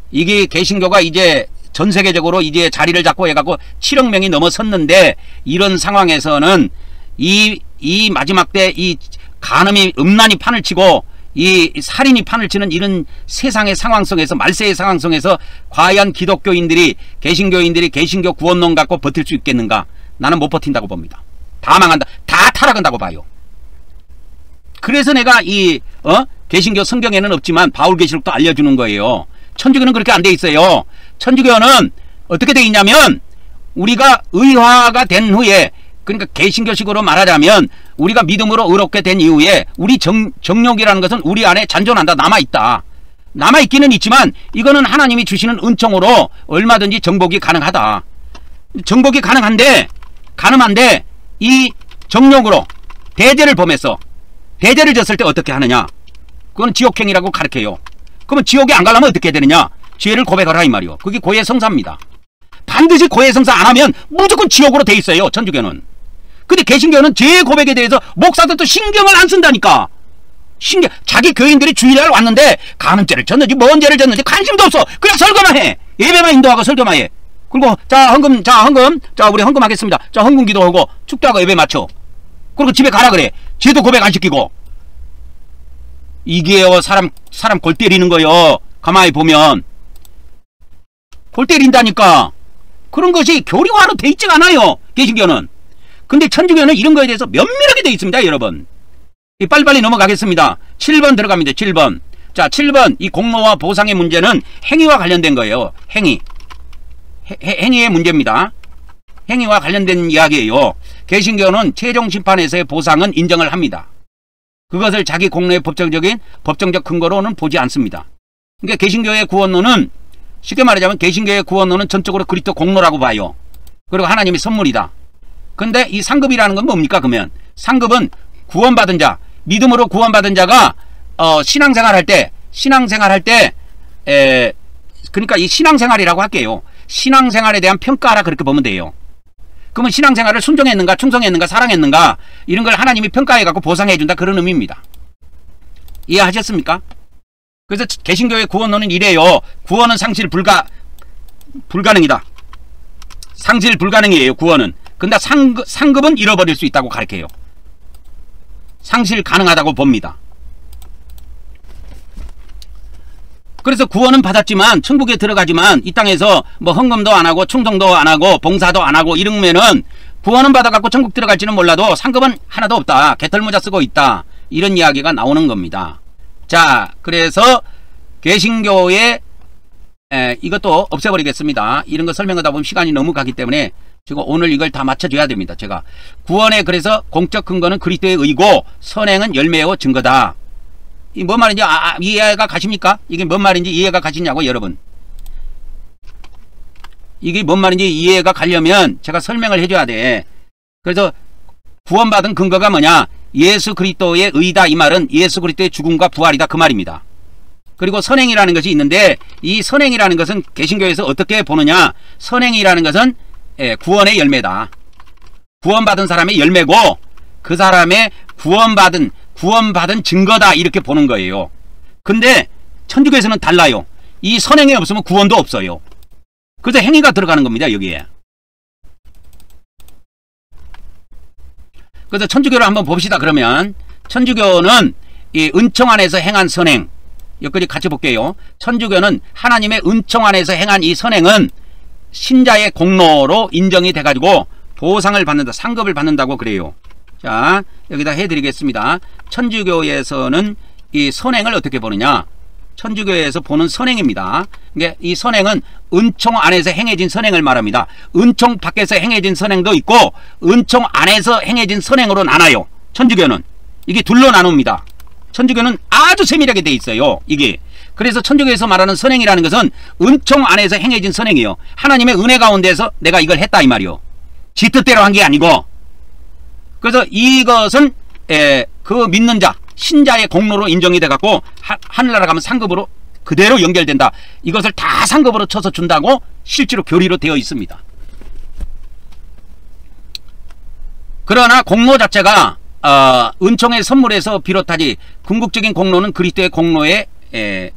이게 개신교가 이제 전 세계적으로 이제 자리를 잡고 해갖고 7억 명이 넘어섰는데 이런 상황에서는 이 마지막 때 이 간음이 음란이 판을 치고 이 살인이 판을 치는 이런 세상의 상황 속에서 말세의 상황 속에서 과연 기독교인들이 개신교인들이 개신교 구원론 갖고 버틸 수 있겠는가? 나는 못 버틴다고 봅니다. 다 망한다. 다 타락한다고 봐요. 그래서 내가 개신교 성경에는 없지만 바울계시록도 알려주는 거예요. 천주교는 그렇게 안 돼 있어요. 천주교는 어떻게 돼 있냐면 우리가 의화가 된 후에 그러니까 개신교식으로 말하자면 우리가 믿음으로 의롭게 된 이후에 우리 정욕이라는 것은 우리 안에 잔존한다. 남아있다. 남아있기는 있지만 이거는 하나님이 주시는 은총으로 얼마든지 정복이 가능하다. 정복이 가능한데 이 정욕으로 대죄를 범했어. 대죄를 졌을 때 어떻게 하느냐? 그건 지옥행이라고 가르쳐요. 그러면 지옥에 안 가려면 어떻게 해야 되느냐? 죄를 고백하라 이 말이요. 그게 고해성사입니다. 반드시 고해성사 안 하면 무조건 지옥으로 돼 있어요. 천주교는. 근데 개신교는 죄 고백에 대해서 목사들도 신경을 안 쓴다니까. 자기 교인들이 주일날 왔는데 간음죄를 졌는지 뭔 죄를 졌는지 관심도 없어. 그냥 설교만 해. 예배만 인도하고 설교만 해. 그리고 헌금 우리 헌금하겠습니다. 헌금 기도하고 축도하고 예배 마쳐. 그리고 집에 가라 그래. 죄도 고백 안 시키고. 이게요 사람 골 때리는 거요. 가만히 보면 골 때린다니까. 그런 것이 교리화로 돼 있지가 않아요. 개신교는. 근데 천주교는 이런 거에 대해서 면밀하게 돼 있습니다. 여러분. 빨리빨리 넘어가겠습니다. 7번 들어갑니다. 7번. 자, 7번 이 공로와 보상의 문제는 행위와 관련된 거예요. 행위의 문제입니다. 행위와 관련된 이야기예요. 개신교는 최종 심판에서의 보상은 인정을 합니다. 그것을 자기 공로의 법정적 근거로는 보지 않습니다. 그러니까 개신교의 구원론은 쉽게 말하자면 개신교의 구원론은 전적으로 그리스도 공로라고 봐요. 그리고 하나님의 선물이다. 근데 이 상급이라는 건 뭡니까? 그러면 상급은 구원받은 자, 믿음으로 구원받은 자가 신앙생활 할 때 그러니까 이 신앙생활이라고 할게요. 신앙생활에 대한 평가라 그렇게 보면 돼요. 그러면 신앙생활을 순종했는가 충성했는가 사랑했는가 이런 걸 하나님이 평가해 갖고 보상해 준다 그런 의미입니다. 이해하셨습니까? 그래서 개신교의 구원론은 이래요. 구원은 상실 불가능이다. 상실 불가능이에요. 구원은. 근데 상급은 잃어버릴 수 있다고 가르쳐요. 상실 가능하다고 봅니다. 그래서 구원은 받았지만 천국에 들어가지만 이 땅에서 뭐 헌금도 안 하고 충성도 안 하고 봉사도 안 하고 이러면은 구원은 받아갖고 천국 들어갈지는 몰라도 상급은 하나도 없다. 개털모자 쓰고 있다. 이런 이야기가 나오는 겁니다. 자, 그래서 개신교의 이것도 없애버리겠습니다. 이런 거 설명하다 보면 시간이 너무 가기 때문에 지금 오늘 이걸 다 맞춰줘야 됩니다. 제가 구원의 그래서 공적 근거는 그리스도의 의고 선행은 열매요 증거다. 이 뭔 말인지 이해가 가십니까? 이게 뭔 말인지 이해가 가시냐고 여러분. 이게 뭔 말인지 이해가 가려면 제가 설명을 해줘야 돼. 그래서 구원받은 근거가 뭐냐? 예수 그리스도의 의다 이 말은 예수 그리스도의 죽음과 부활이다 그 말입니다. 그리고 선행이라는 것이 있는데 이 선행이라는 것은 개신교에서 어떻게 보느냐? 선행이라는 것은 구원의 열매다. 구원받은 사람의 열매고 그 사람의 구원받은 증거다 이렇게 보는 거예요. 근데 천주교에서는 달라요. 이 선행이 없으면 구원도 없어요. 그래서 행위가 들어가는 겁니다. 여기에. 그래서 천주교를 한번 봅시다. 그러면 천주교는 이 은총 안에서 행한 선행 여기까지 같이 볼게요. 천주교는 하나님의 은총 안에서 행한 이 선행은 신자의 공로로 인정이 돼가지고 보상을 받는다. 상급을 받는다고 그래요. 자, 여기다 해드리겠습니다. 천주교에서는 이 선행을 어떻게 보느냐? 천주교에서 보는 선행입니다. 이 선행은 은총 안에서 행해진 선행을 말합니다. 은총 밖에서 행해진 선행도 있고 은총 안에서 행해진 선행으로 나눠요. 천주교는 이게 둘로 나눕니다. 천주교는 아주 세밀하게 돼 있어요. 이게 그래서 천주교에서 말하는 선행이라는 것은 은총 안에서 행해진 선행이에요. 하나님의 은혜 가운데서 내가 이걸 했다 이 말이요. 지 뜻대로 한 게 아니고. 그래서 이것은 그 믿는 자 신자의 공로로 인정이 돼갖고 하늘나라 가면 상급으로 그대로 연결된다. 이것을 다 상급으로 쳐서 준다고 실제로 교리로 되어 있습니다. 그러나 공로 자체가 은총의 선물에서 비롯하지 궁극적인 공로는 그리스도의 공로에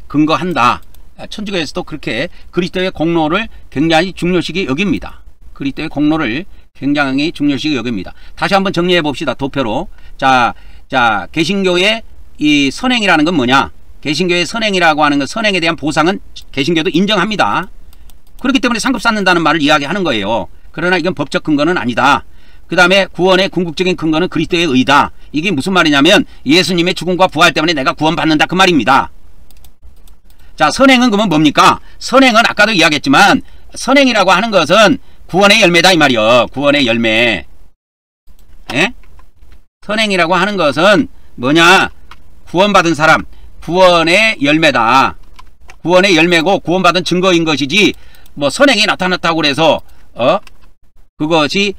근거한다. 천주교에서도 그렇게 그리스도의 공로를 굉장히 중요시기 여깁니다. 그리스도의 공로를 굉장히 중요시기 여깁니다. 다시 한번 정리해 봅시다. 도표로. 자, 개신교의 이 선행이라는 건 뭐냐? 개신교의 선행이라고 하는 건 선행에 대한 보상은 개신교도 인정합니다. 그렇기 때문에 상급 쌓는다는 말을 이야기하는 거예요. 그러나 이건 법적 근거는 아니다. 그 다음에 구원의 궁극적인 근거는 그리스도의 의다. 이게 무슨 말이냐면 예수님의 죽음과 부활 때문에 내가 구원받는다 그 말입니다. 자, 선행은 그러면 뭡니까? 선행은 아까도 이야기했지만 선행이라고 하는 것은 구원의 열매다 이 말이요. 구원의 열매. 예? 선행이라고 하는 것은 뭐냐? 구원받은 사람 구원의 열매다. 구원의 열매고 구원받은 증거인 것이지 뭐 선행이 나타났다고 그래서 그것이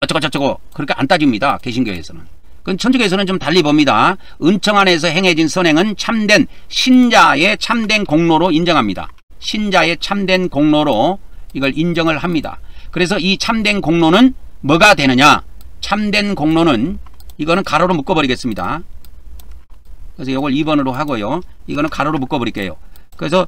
어쩌고저쩌고 그렇게 안 따집니다. 개신교에서는. 그건 천주교에서는 좀 달리 봅니다. 은총 안에서 행해진 선행은 참된 신자의 참된 공로로 인정합니다. 신자의 참된 공로로 이걸 인정을 합니다. 그래서 이 참된 공로는 뭐가 되느냐? 참된 공로는 이거는 가로로 묶어버리겠습니다. 그래서 이걸 2번으로 하고요. 이거는 가로로 묶어버릴게요. 그래서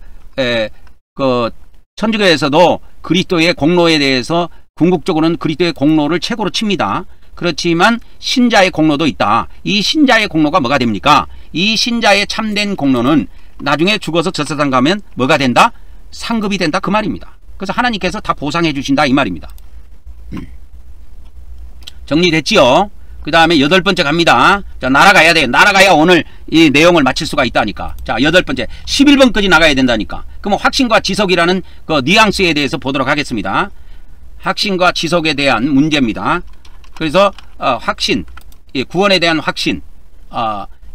그 천주교에서도 그리스도의 공로에 대해서 궁극적으로는 그리스도의 공로를 최고로 칩니다. 그렇지만 신자의 공로도 있다. 이 신자의 공로가 뭐가 됩니까? 이 신자의 참된 공로는 나중에 죽어서 저 세상 가면 뭐가 된다? 상급이 된다 그 말입니다. 그래서 하나님께서 다 보상해 주신다 이 말입니다. 정리됐지요? 그 다음에 8번째 갑니다. 자, 날아가야 돼요. 날아가야 오늘 이 내용을 마칠 수가 있다니까. 자, 8번째 11번까지 나가야 된다니까. 그럼 확신과 지속이라는 그 뉘앙스에 대해서 보도록 하겠습니다. 확신과 지속에 대한 문제입니다. 그래서 확신, 구원에 대한 확신,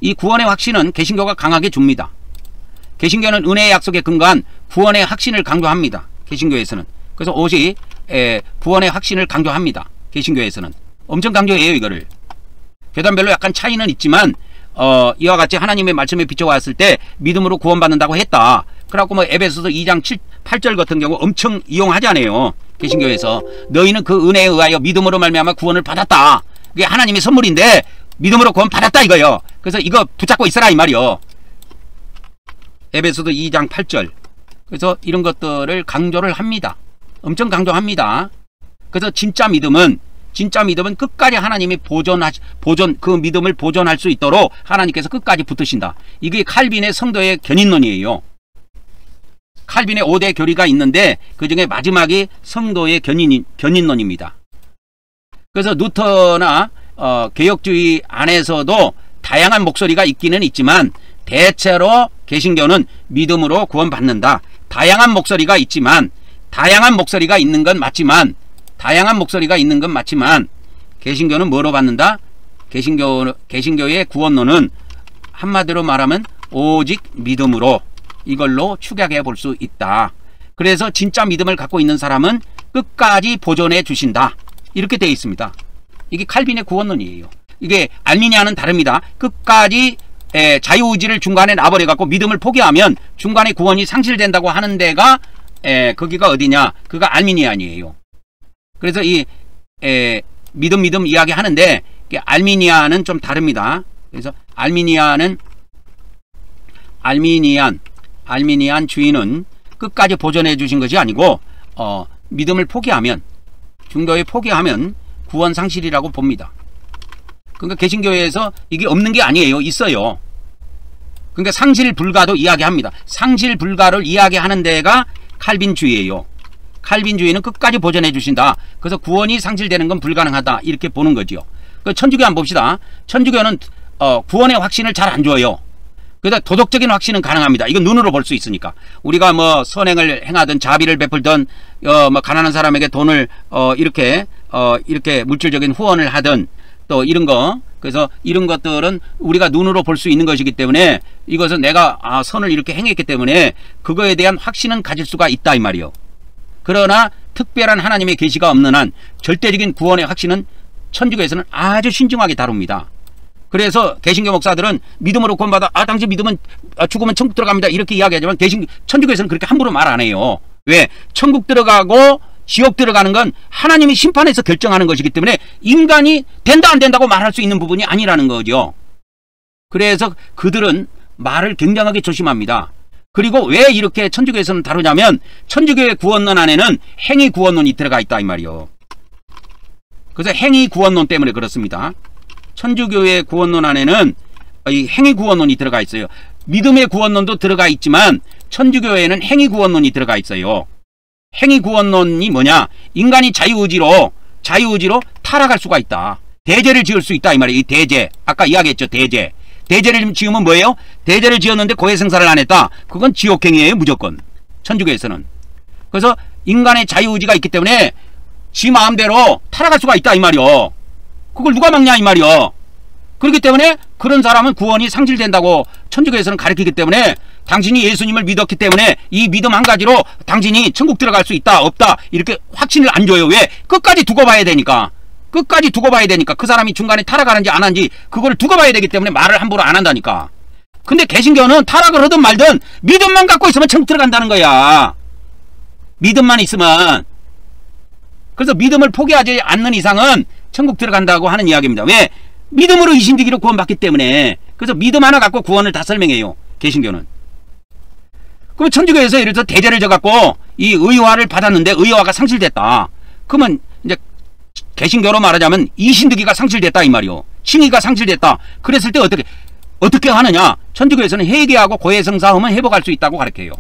이 구원의 확신은 개신교가 강하게 줍니다. 개신교는 은혜의 약속에 근거한 구원의 확신을 강조합니다. 개신교에서는. 그래서 오직 구원의 확신을 강조합니다. 개신교에서는. 엄청 강조해요 이거를. 교단별로 약간 차이는 있지만 이와 같이 하나님의 말씀에 비춰왔을 때 믿음으로 구원받는다고 했다. 그래갖고 뭐 에베소서 2장 8절 같은 경우 엄청 이용하잖아요. 개신교에서 너희는 그 은혜에 의하여 믿음으로 말미암아 구원을 받았다. 그게 하나님의 선물인데 믿음으로 구원 받았다 이거요. 그래서 이거 붙잡고 있어라 이 말이요. 에베소서 2장 8절. 그래서 이런 것들을 강조를 합니다. 엄청 강조합니다. 그래서 진짜 믿음은 끝까지 하나님이 그 믿음을 보존할 수 있도록 하나님께서 끝까지 붙으신다. 이게 칼빈의 성도의 견인론이에요. 칼빈의 5대 교리가 있는데 그 중에 마지막이 성도의 견인론입니다. 그래서 루터나 개혁주의 안에서도 다양한 목소리가 있기는 있지만 대체로 개신교는 믿음으로 구원받는다. 다양한 목소리가 있지만 다양한 목소리가 있는 건 맞지만 개신교는 뭐로 받는다? 개신교의 구원론은 한마디로 말하면 오직 믿음으로 이걸로 축약해 볼 수 있다. 그래서 진짜 믿음을 갖고 있는 사람은 끝까지 보존해 주신다. 이렇게 되어 있습니다. 이게 칼빈의 구원론이에요. 이게 알미니아는 다릅니다. 끝까지 자유의지를 중간에 놔버려 갖고 믿음을 포기하면 중간에 구원이 상실된다고 하는 데가 거기가 어디냐? 그가 알미니안이에요. 그래서 이 믿음 이야기 하는데 알미니아는 좀 다릅니다. 그래서 알미니안 주의는 끝까지 보존해 주신 것이 아니고 믿음을 포기하면 중도에 포기하면 구원 상실이라고 봅니다. 그러니까 개신교회에서 이게 없는 게 아니에요. 있어요. 그러니까 상실 불가도 이야기합니다. 상실 불가를 이야기하는 데가 칼빈주의예요. 칼빈주의는 끝까지 보존해 주신다. 그래서 구원이 상실되는 건 불가능하다. 이렇게 보는 거죠. 천주교 한번 봅시다. 천주교는 구원의 확신을 잘 안 줘요. 그래서 도덕적인 확신은 가능합니다. 이건 눈으로 볼 수 있으니까. 우리가 뭐 선행을 행하든 자비를 베풀든 뭐 가난한 사람에게 돈을 이렇게 물질적인 후원을 하든 또 이런 거. 그래서 이런 것들은 우리가 눈으로 볼 수 있는 것이기 때문에 이것은 내가 선을 이렇게 행했기 때문에 그거에 대한 확신은 가질 수가 있다 이 말이요. 그러나 특별한 하나님의 계시가 없는 한 절대적인 구원의 확신은 천주교에서는 아주 신중하게 다룹니다. 그래서 개신교 목사들은 믿음으로 구원받아 당신 믿으면 죽으면 천국 들어갑니다 이렇게 이야기하지만 천주교에서는 그렇게 함부로 말 안 해요. 왜? 천국 들어가고 지옥 들어가는 건 하나님이 심판해서 결정하는 것이기 때문에 인간이 된다 안 된다고 말할 수 있는 부분이 아니라는 거죠. 그래서 그들은 말을 굉장하게 조심합니다. 그리고 왜 이렇게 천주교에서는 다루냐면 천주교의 구원론 안에는 행위 구원론이 들어가 있다 이 말이요. 그래서 행위 구원론 때문에 그렇습니다. 천주교의 구원론 안에는 이 행위 구원론이 들어가 있어요. 믿음의 구원론도 들어가 있지만 천주교에는 행위 구원론이 들어가 있어요. 행위 구원론이 뭐냐? 인간이 자유의지로 타락할 수가 있다. 대죄를 지을 수 있다 이 말이에요. 이 대죄. 아까 이야기했죠. 대죄를 지으면 뭐예요? 대죄를 지었는데 고해성사를 안 했다. 그건 지옥행위예요. 무조건. 천주교에서는. 그래서 인간의 자유의지가 있기 때문에 지 마음대로 타락할 수가 있다 이 말이요. 그걸 누가 막냐 이 말이요. 그렇기 때문에 그런 사람은 구원이 상실된다고 천주교에서는 가르치기 때문에 당신이 예수님을 믿었기 때문에 이 믿음 한 가지로 당신이 천국 들어갈 수 있다 없다 이렇게 확신을 안 줘요. 왜? 끝까지 두고 봐야 되니까. 그 사람이 중간에 타락하는지 안 하는지 그걸 두고 봐야 되기 때문에 말을 함부로 안 한다니까. 근데 개신교는 타락을 하든 말든 믿음만 갖고 있으면 천국 들어간다는 거야. 믿음만 있으면. 그래서 믿음을 포기하지 않는 이상은 천국 들어간다고 하는 이야기입니다. 왜? 믿음으로 이신되기로 구원받기 때문에. 그래서 믿음 하나 갖고 구원을 다 설명해요. 개신교는. 그러면 천주교에서 예를 들어서 대죄를 져갖고 이 의화를 받았는데 의화가 상실됐다. 그러면 이제 개신교로 말하자면 이신득이가 상실됐다 이 말이요. 칭의가 상실됐다. 그랬을 때 어떻게 하느냐? 천주교에서는 회개하고 고해성사하면 회복할 수 있다고 가르쳐요.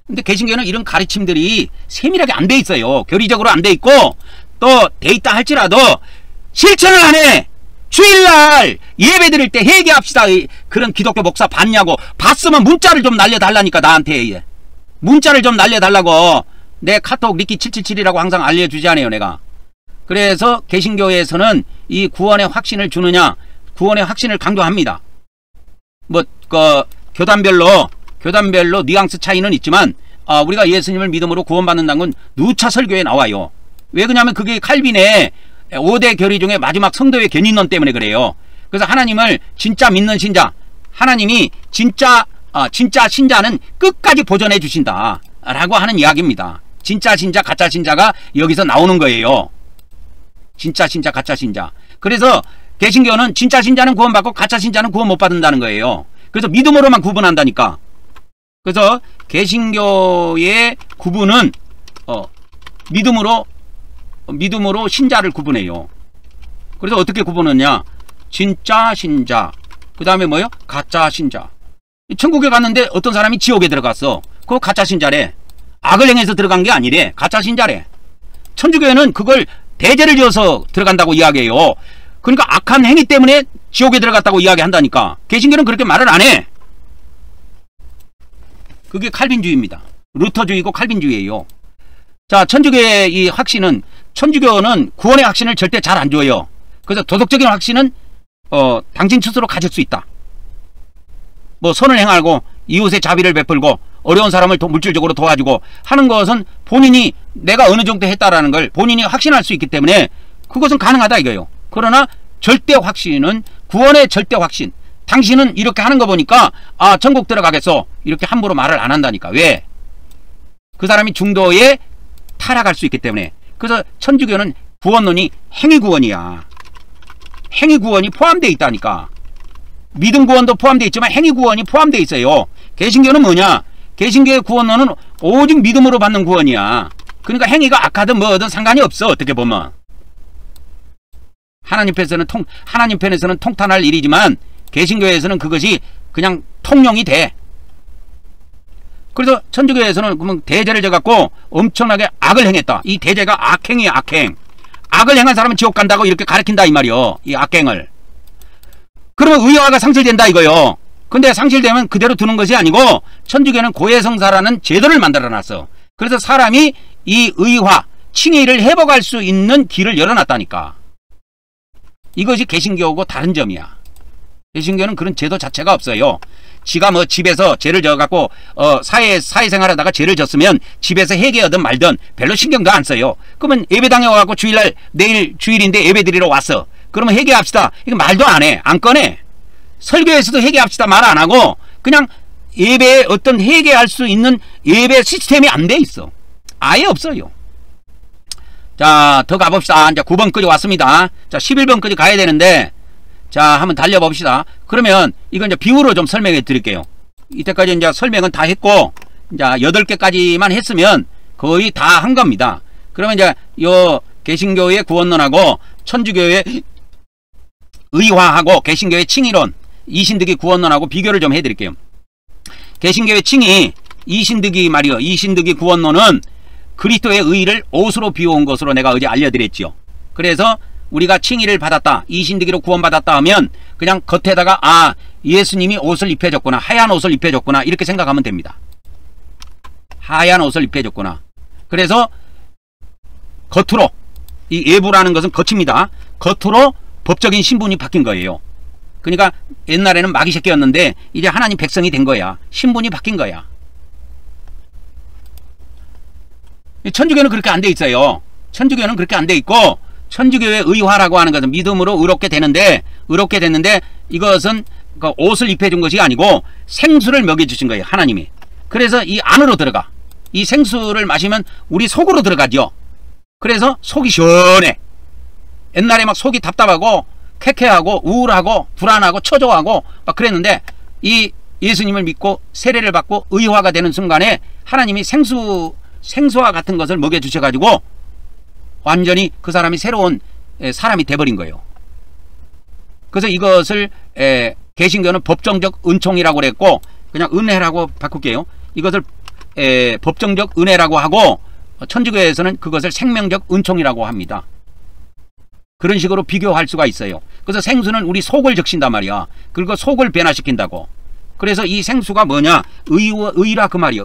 근데 개신교는 이런 가르침들이 세밀하게 안 돼 있어요. 교리적으로 안 돼 있고 또 돼 있다 할지라도 실천을 안 해. 주일날 예배 드릴 때 회개합시다. 그런 기독교 목사 봤냐고. 봤으면 문자를 좀 날려달라니까 나한테. 문자를 좀 날려달라고. 내 카톡 리키777이라고 항상 알려주지 않아요 내가. 그래서 개신교에서는 이 구원의 확신을 주느냐 구원의 확신을 강조합니다. 뭐 교단별로 뉘앙스 차이는 있지만 우리가 예수님을 믿음으로 구원받는다는 건 누차 설교에 나와요. 왜 그러냐면 그게 칼빈의 5대 교리 중에 마지막 성도의 견인론 때문에 그래요. 그래서 하나님을 진짜 믿는 신자, 하나님이 진짜 신자는 끝까지 보존해 주신다 라고 하는 이야기입니다. 진짜 신자, 가짜 신자가 여기서 나오는 거예요. 진짜 신자, 가짜 신자. 그래서 개신교는 진짜 신자는 구원받고 가짜 신자는 구원 못 받는다는 거예요. 그래서 믿음으로만 구분한다니까. 그래서 개신교의 구분은 믿음으로 신자를 구분해요. 그래서 어떻게 구분하냐? 진짜 신자, 그 다음에 뭐요? 가짜 신자. 천국에 갔는데 어떤 사람이 지옥에 들어갔어. 그거 가짜 신자래. 악을 행해서 들어간 게 아니래. 가짜 신자래. 천주교회는 그걸 대죄를 지어서 들어간다고 이야기해요. 그러니까 악한 행위 때문에 지옥에 들어갔다고 이야기한다니까. 개신교는 그렇게 말을 안 해. 그게 칼빈주의입니다. 루터주의고 칼빈주의예요. 자, 천주교의 이 확신은, 천주교는 구원의 확신을 절대 잘 안 줘요. 그래서 도덕적인 확신은 당신 스스로 가질 수 있다. 뭐 선을 행하고 이웃의 자비를 베풀고 어려운 사람을 물질적으로 도와주고 하는 것은 본인이 내가 어느 정도 했다라는 걸 본인이 확신할 수 있기 때문에 그것은 가능하다 이거예요. 그러나 절대 확신은, 구원의 절대 확신, 당신은 이렇게 하는 거 보니까 아 천국 들어가겠어, 이렇게 함부로 말을 안 한다니까. 왜? 그 사람이 중도에 타락할 수 있기 때문에. 그래서 천주교는 구원론이 행위구원이야. 행위구원이 포함되어 있다니까. 믿음 구원도 포함되어 있지만 행위구원이 포함되어 있어요. 개신교는 뭐냐? 개신교의 구원론은 오직 믿음으로 받는 구원이야. 그러니까 행위가 악하든 뭐든 상관이 없어. 어떻게 보면 하나님 편에서는 통탄할 일이지만 개신교에서는 그것이 그냥 통용이 돼. 그래서 천주교에서는 그러면 대죄를 져갖고 엄청나게 악을 행했다. 이 대죄가 악행이야, 악행. 악을 행한 사람은 지옥 간다고 이렇게 가르친다 이 말이요. 이 악행을. 그러면 의화가 상실된다 이거요. 근데 상실되면 그대로 두는 것이 아니고 천주교는 고해성사라는 제도를 만들어놨어. 그래서 사람이 이 의화, 칭의를 회복할 수 있는 길을 열어놨다니까. 이것이 개신교하고 다른 점이야. 개신교는 그런 제도 자체가 없어요. 지가 뭐 집에서 죄를 져갖고 사회생활하다가 죄를 졌으면 집에서 회개하든 말든 별로 신경도 안 써요. 그러면 예배당에 와갖고 주일날, 내일 주일인데 예배 드리러 왔어. 그러면 회개합시다. 이거 말도 안 해. 안 꺼내. 설교에서도 회개합시다 말 안 하고 그냥 예배에 어떤 회개할 수 있는 예배 시스템이 안 돼 있어. 아예 없어요. 자, 더 가봅시다. 이제 9번까지 왔습니다. 자, 11번까지 가야 되는데, 자, 한번 달려봅시다. 그러면 이건 이제 비유로 좀 설명해 드릴게요. 이때까지 이제 설명은 다 했고, 이제 8개까지만 했으면 거의 다 한 겁니다. 그러면 이제 요 개신교의 구원론하고 천주교의 의화하고 개신교의 칭의론, 이신득이 구원론하고 비교를 좀 해드릴게요. 개신교의 칭의, 이신득이 말이요. 이신득이 구원론은 그리스도의 의를 옷으로 비워온 것으로 내가 어제 알려드렸지요. 그래서 우리가 칭의를 받았다, 이신득이로 구원받았다 하면 그냥 겉에다가 아 예수님이 옷을 입혀줬구나, 하얀 옷을 입혀줬구나 이렇게 생각하면 됩니다. 하얀 옷을 입혀줬구나. 그래서 겉으로, 이 예부라는 것은 겉입니다. 겉으로 법적인 신분이 바뀐 거예요. 그러니까 옛날에는 마귀 새끼였는데 이제 하나님 백성이 된 거야. 신분이 바뀐 거야. 천주교는 그렇게 안 돼 있어요. 천주교는 그렇게 안 돼 있고, 천주교의 의화라고 하는 것은 믿음으로 의롭게 되는데, 의롭게 됐는데 이것은 그 옷을 입혀준 것이 아니고 생수를 먹여주신 거예요, 하나님이. 그래서 이 안으로 들어가. 이 생수를 마시면 우리 속으로 들어가죠. 그래서 속이 시원해. 옛날에 막 속이 답답하고 쾌쾌하고 우울하고 불안하고 초조하고 막 그랬는데 이 예수님을 믿고 세례를 받고 의화가 되는 순간에 하나님이 생수와 같은 것을 먹여주셔가지고 완전히 그 사람이 새로운 사람이 돼버린 거예요. 그래서 이것을 개신교는 법정적 은총이라고 그랬고, 그냥 은혜라고 바꿀게요. 이것을 법정적 은혜라고 하고, 천주교에서는 그것을 생명적 은총이라고 합니다. 그런 식으로 비교할 수가 있어요. 그래서 생수는 우리 속을 적신단 말이야. 그리고 속을 변화시킨다고. 그래서 이 생수가 뭐냐? 의라 그 말이야.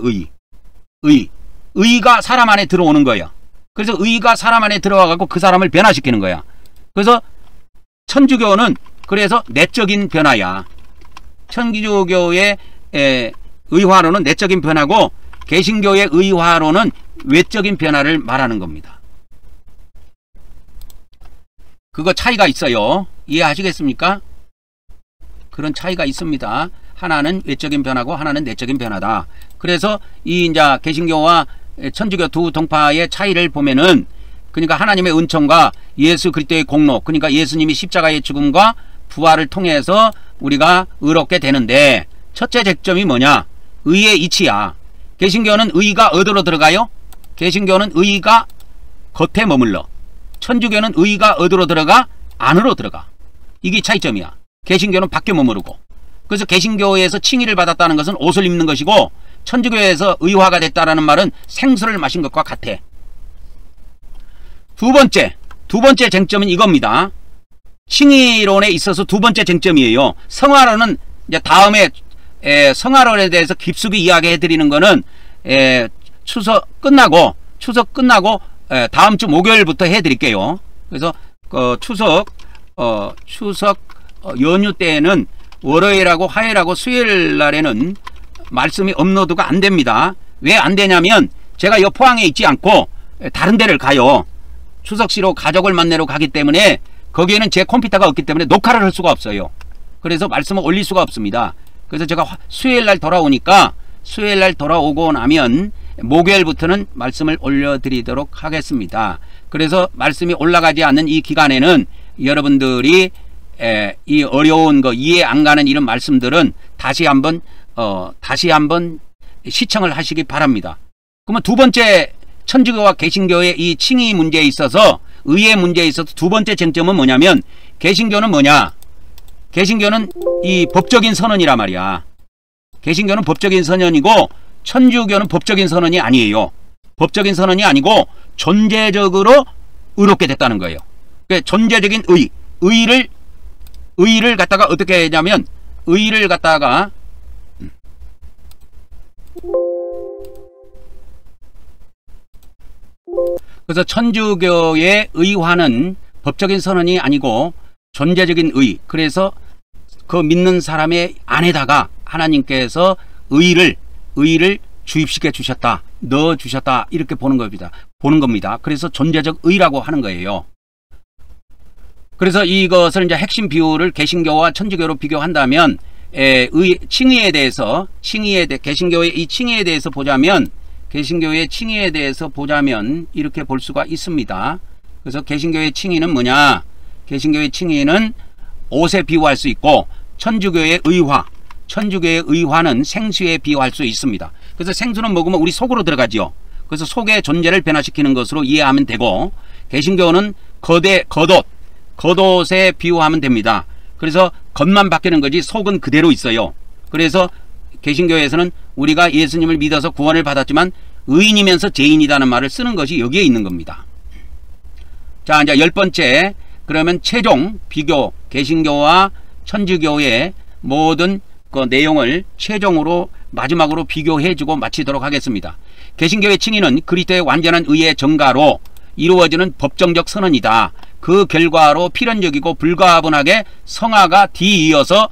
의가 사람 안에 들어오는 거야. 그래서 의가 사람 안에 들어와갖고 그 사람을 변화시키는 거야. 그래서 천주교는 그래서 내적인 변화야. 천주교의 의화로는 내적인 변화고, 개신교의 의화로는 외적인 변화를 말하는 겁니다. 그거 차이가 있어요. 이해하시겠습니까? 그런 차이가 있습니다. 하나는 외적인 변화고 하나는 내적인 변화다. 그래서 이 이제 개신교와 천주교 두 동파의 차이를 보면은, 그러니까 하나님의 은총과 예수 그리스도의 공로, 그러니까 예수님이 십자가의 죽음과 부활을 통해서 우리가 의롭게 되는데, 첫째 쟁점이 뭐냐? 의의 이치야. 개신교는 의가 어디로 들어가요? 개신교는 의가 겉에 머물러. 천주교는 의가 어디로 들어가? 안으로 들어가. 이게 차이점이야. 개신교는 밖에 머무르고 그래서 개신교에서 칭의를 받았다는 것은 옷을 입는 것이고 천주교에서 의화가 됐다라는 말은 생수를 마신 것과 같아. 두 번째 쟁점은 이겁니다. 칭의론에 있어서 두 번째 쟁점이에요. 성화론은 이제 다음에 성화론에 대해서 깊숙이 이야기해 드리는 거는 추석 끝나고 다음 주 목요일부터 해 드릴게요. 그래서 추석 연휴 때에는 월요일하고 화요일하고 수요일 날에는 말씀이 업로드가 안 됩니다. 왜 안 되냐면 제가 요 포항에 있지 않고 다른 데를 가요. 추석시로 가족을 만나러 가기 때문에 거기에는 제 컴퓨터가 없기 때문에 녹화를 할 수가 없어요. 그래서 말씀을 올릴 수가 없습니다. 그래서 제가 수요일 날 돌아오니까 수요일 날 돌아오고 나면 목요일부터는 말씀을 올려드리도록 하겠습니다. 그래서 말씀이 올라가지 않는 이 기간에는 여러분들이 이 어려운 거 이해 안 가는 이런 말씀들은 다시 한번 시청을 하시기 바랍니다. 그러면 두 번째 천주교와 개신교의 이 칭의 문제에 있어서 의의 문제에 있어서 두 번째 쟁점은 뭐냐면 개신교는 뭐냐? 개신교는 이 법적인 선언이란 말이야. 개신교는 법적인 선언이고 천주교는 법적인 선언이 아니에요. 법적인 선언이 아니고 존재적으로 의롭게 됐다는 거예요. 그러니까 존재적인 의를 갖다가 어떻게 하냐면 의를 갖다가 그래서 천주교의 의화는 법적인 선언이 아니고 존재적인 의. 그래서 그 믿는 사람의 안에다가 하나님께서 의를 주입시켜 주셨다, 넣어 주셨다 이렇게 보는 겁니다. 그래서 존재적 의라고 하는 거예요. 그래서 이것을 이제 핵심 비율을 개신교와 천주교로 비교한다면 칭의에 대해서 개신교의 이 칭의에 대해서 보자면 이렇게 볼 수가 있습니다. 그래서 개신교의 칭의는 뭐냐? 개신교의 칭의는 옷에 비유할 수 있고 천주교의 의화는 생수에 비유할 수 있습니다. 그래서 생수는 먹으면 우리 속으로 들어가지요. 그래서 속의 존재를 변화시키는 것으로 이해하면 되고 개신교는 겉옷에 비유하면 됩니다. 그래서 겉만 바뀌는 거지 속은 그대로 있어요. 그래서 개신교에서는 우리가 예수님을 믿어서 구원을 받았지만 의인이면서 죄인이라는 말을 쓰는 것이 여기에 있는 겁니다. 자, 이제 10번째, 그러면 최종 비교, 개신교와 천주교의 모든 그 내용을 최종으로 마지막으로 비교해주고 마치도록 하겠습니다. 개신교의 칭의는 그리스도의 완전한 의의 정가로 이루어지는 법정적 선언이다. 그 결과로 필연적이고 불가분하게 성화가 뒤이어서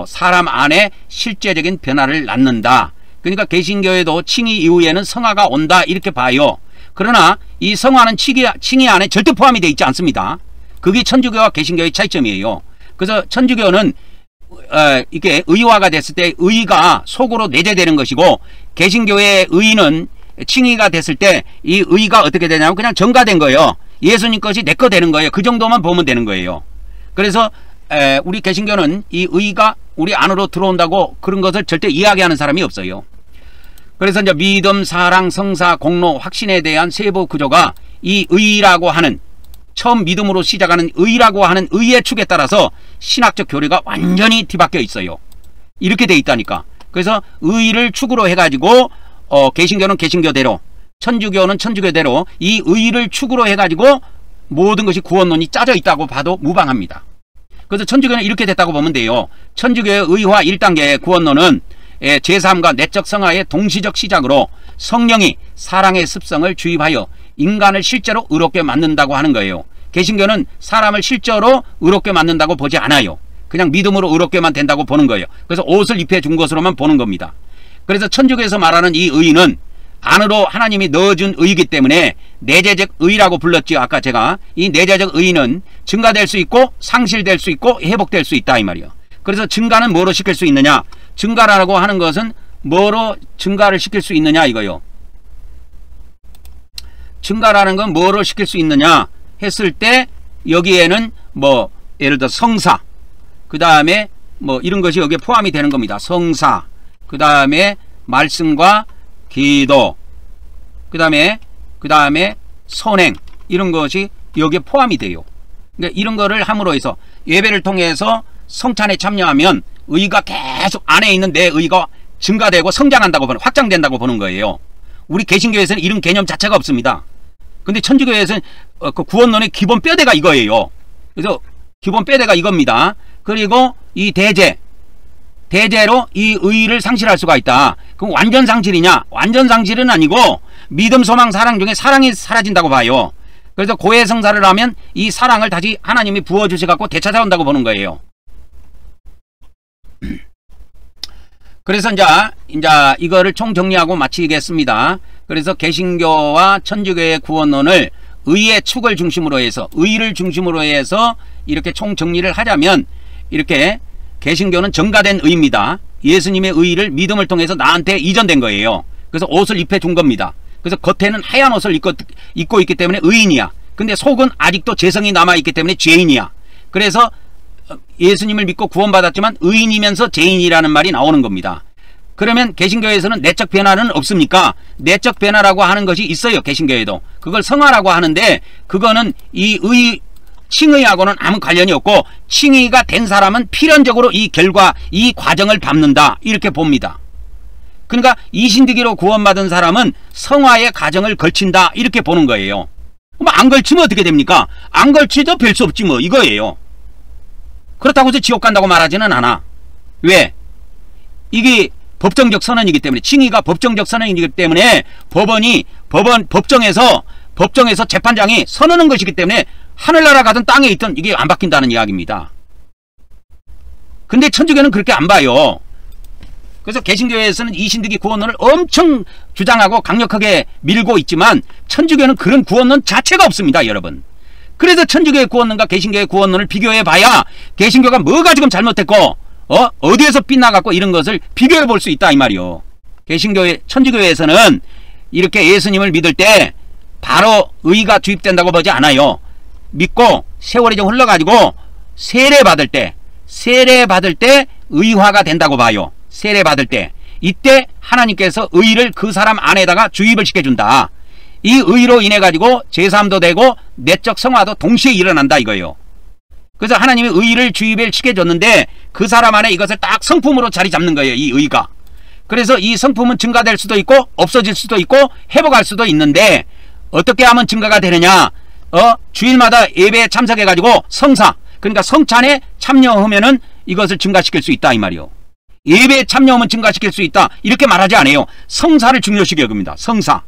사람 안에 실제적인 변화를 낳는다. 그러니까 개신교에도 칭의 이후에는 성화가 온다 이렇게 봐요. 그러나 이 성화는 칭의 안에 절대 포함이 되어 있지 않습니다. 그게 천주교와 개신교의 차이점이에요. 그래서 천주교는 이게 의화가 됐을 때 의가 속으로 내재되는 것이고 개신교의 의는 칭의가 됐을 때 이 의가 어떻게 되냐면 그냥 전가된 거예요. 예수님 것이 내 거 되는 거예요. 그 정도만 보면 되는 거예요. 그래서 우리 개신교는 이 의가 우리 안으로 들어온다고 그런 것을 절대 이야기하는 사람이 없어요. 그래서 이제 믿음, 사랑, 성사, 공로, 확신에 대한 세부 구조가 이 의라고 하는 처음 믿음으로 시작하는 의라고 하는 의의 축에 따라서 신학적 교리가 완전히 뒤바뀌어 있어요. 이렇게 돼 있다니까. 그래서 의를 축으로 해가지고 개신교는 개신교대로, 천주교는 천주교대로 이 의를 축으로 해가지고 모든 것이 구원론이 짜져 있다고 봐도 무방합니다. 그래서 천주교는 이렇게 됐다고 보면 돼요. 천주교의 의화 1단계의 구원론은 제3과 내적 성화의 동시적 시작으로 성령이 사랑의 습성을 주입하여 인간을 실제로 의롭게 만든다고 하는 거예요. 개신교는 사람을 실제로 의롭게 만든다고 보지 않아요. 그냥 믿음으로 의롭게만 된다고 보는 거예요. 그래서 옷을 입혀준 것으로만 보는 겁니다. 그래서 천주교에서 말하는 이 의는 안으로 하나님이 넣어준 의이기 때문에 내재적 의라고 불렀지요. 아까 제가 이 내재적 의는 증가될 수 있고 상실될 수 있고 회복될 수 있다 이 말이에요. 그래서 증가는 뭐로 시킬 수 있느냐? 증가라고 하는 것은 뭐로 증가를 시킬 수 있느냐 이거요. 증가라는 건 뭐로 시킬 수 있느냐 했을 때 여기에는 뭐 예를 들어 성사, 그 다음에 뭐 이런 것이 여기에 포함이 되는 겁니다. 성사, 그 다음에 말씀과 기도, 그 다음에 선행, 이런 것이 여기에 포함이 돼요. 그러니까 이런 거를 함으로 해서 예배를 통해서 성찬에 참여하면 의가 계속 안에 있는 내 의가 증가되고 성장한다고 보는, 확장된다고 보는 거예요. 우리 개신교에서는 이런 개념 자체가 없습니다. 근데 천주교에서는 그 구원론의 기본 뼈대가 이거예요. 그래서 기본 뼈대가 이겁니다. 그리고 이 대제로 이 의를 상실할 수가 있다. 그럼 완전 상실이냐? 완전 상실은 아니고 믿음, 소망, 사랑 중에 사랑이 사라진다고 봐요. 그래서 고해성사를 하면 이 사랑을 다시 하나님이 부어주셔갖고 되찾아온다고 보는 거예요. 그래서 이제 이거를 총정리하고 마치겠습니다. 그래서 개신교와 천주교의 구원론을 의의 축을 중심으로 해서, 의를 중심으로 해서 이렇게 총정리를 하자면, 이렇게 개신교는 증가된 의입니다. 예수님의 의를 믿음을 통해서 나한테 이전된 거예요. 그래서 옷을 입혀 준 겁니다. 그래서 겉에는 하얀 옷을 입고 있기 때문에 의인이야. 근데 속은 아직도 죄성이 남아있기 때문에 죄인이야. 그래서 예수님을 믿고 구원받았지만 의인이면서 죄인이라는 말이 나오는 겁니다. 그러면 개신교에서는 내적 변화는 없습니까? 내적 변화라고 하는 것이 있어요. 개신교에도. 그걸 성화라고 하는데, 그거는 이 칭의하고는 아무 관련이 없고, 칭의가 된 사람은 필연적으로 이 결과, 이 과정을 밟는다, 이렇게 봅니다. 그러니까 이신득이로 구원받은 사람은 성화의 과정을 걸친다, 이렇게 보는 거예요. 그럼 안 걸치면 어떻게 됩니까? 안 걸치도 별 수 없지 뭐, 이거예요. 그렇다고 해서 지옥 간다고 말하지는 않아. 왜? 이게 법정적 선언이기 때문에, 칭의가 법정적 선언이기 때문에 법정에서 재판장이 선언한 것이기 때문에 하늘나라 가든 땅에 있든 이게 안 바뀐다는 이야기입니다. 근데 천주교는 그렇게 안 봐요. 그래서 개신교에서는 이신득이 구원론을 엄청 주장하고 강력하게 밀고 있지만, 천주교는 그런 구원론 자체가 없습니다, 여러분. 그래서 천주교의 구원론과 개신교의 구원론을 비교해 봐야 개신교가 뭐가 지금 잘못됐고 어디에서 빗나갔고 이런 것을 비교해 볼 수 있다, 이 말이요. 천주교에서는 이렇게 예수님을 믿을 때 바로 의가 주입된다고 보지 않아요. 믿고 세월이 좀 흘러가지고 세례받을 때 의화가 된다고 봐요. 세례받을 때, 이때 하나님께서 의를 그 사람 안에다가 주입을 시켜준다. 이 의로 인해 가지고 제사함도 되고 내적 성화도 동시에 일어난다, 이거예요. 그래서 하나님이 의를 주입을 시켜줬는데 그 사람 안에 이것을 딱 성품으로 자리 잡는 거예요, 이 의가. 그래서 이 성품은 증가될 수도 있고 없어질 수도 있고 회복할 수도 있는데, 어떻게 하면 증가가 되느냐? 주일마다 예배에 참석해 가지고 성사, 그러니까 성찬에 참여하면은 이것을 증가시킬 수 있다, 이 말이요. 예배에 참여하면 증가시킬 수 있다, 이렇게 말하지 않아요. 성사를 중요시 여깁니다. 성사.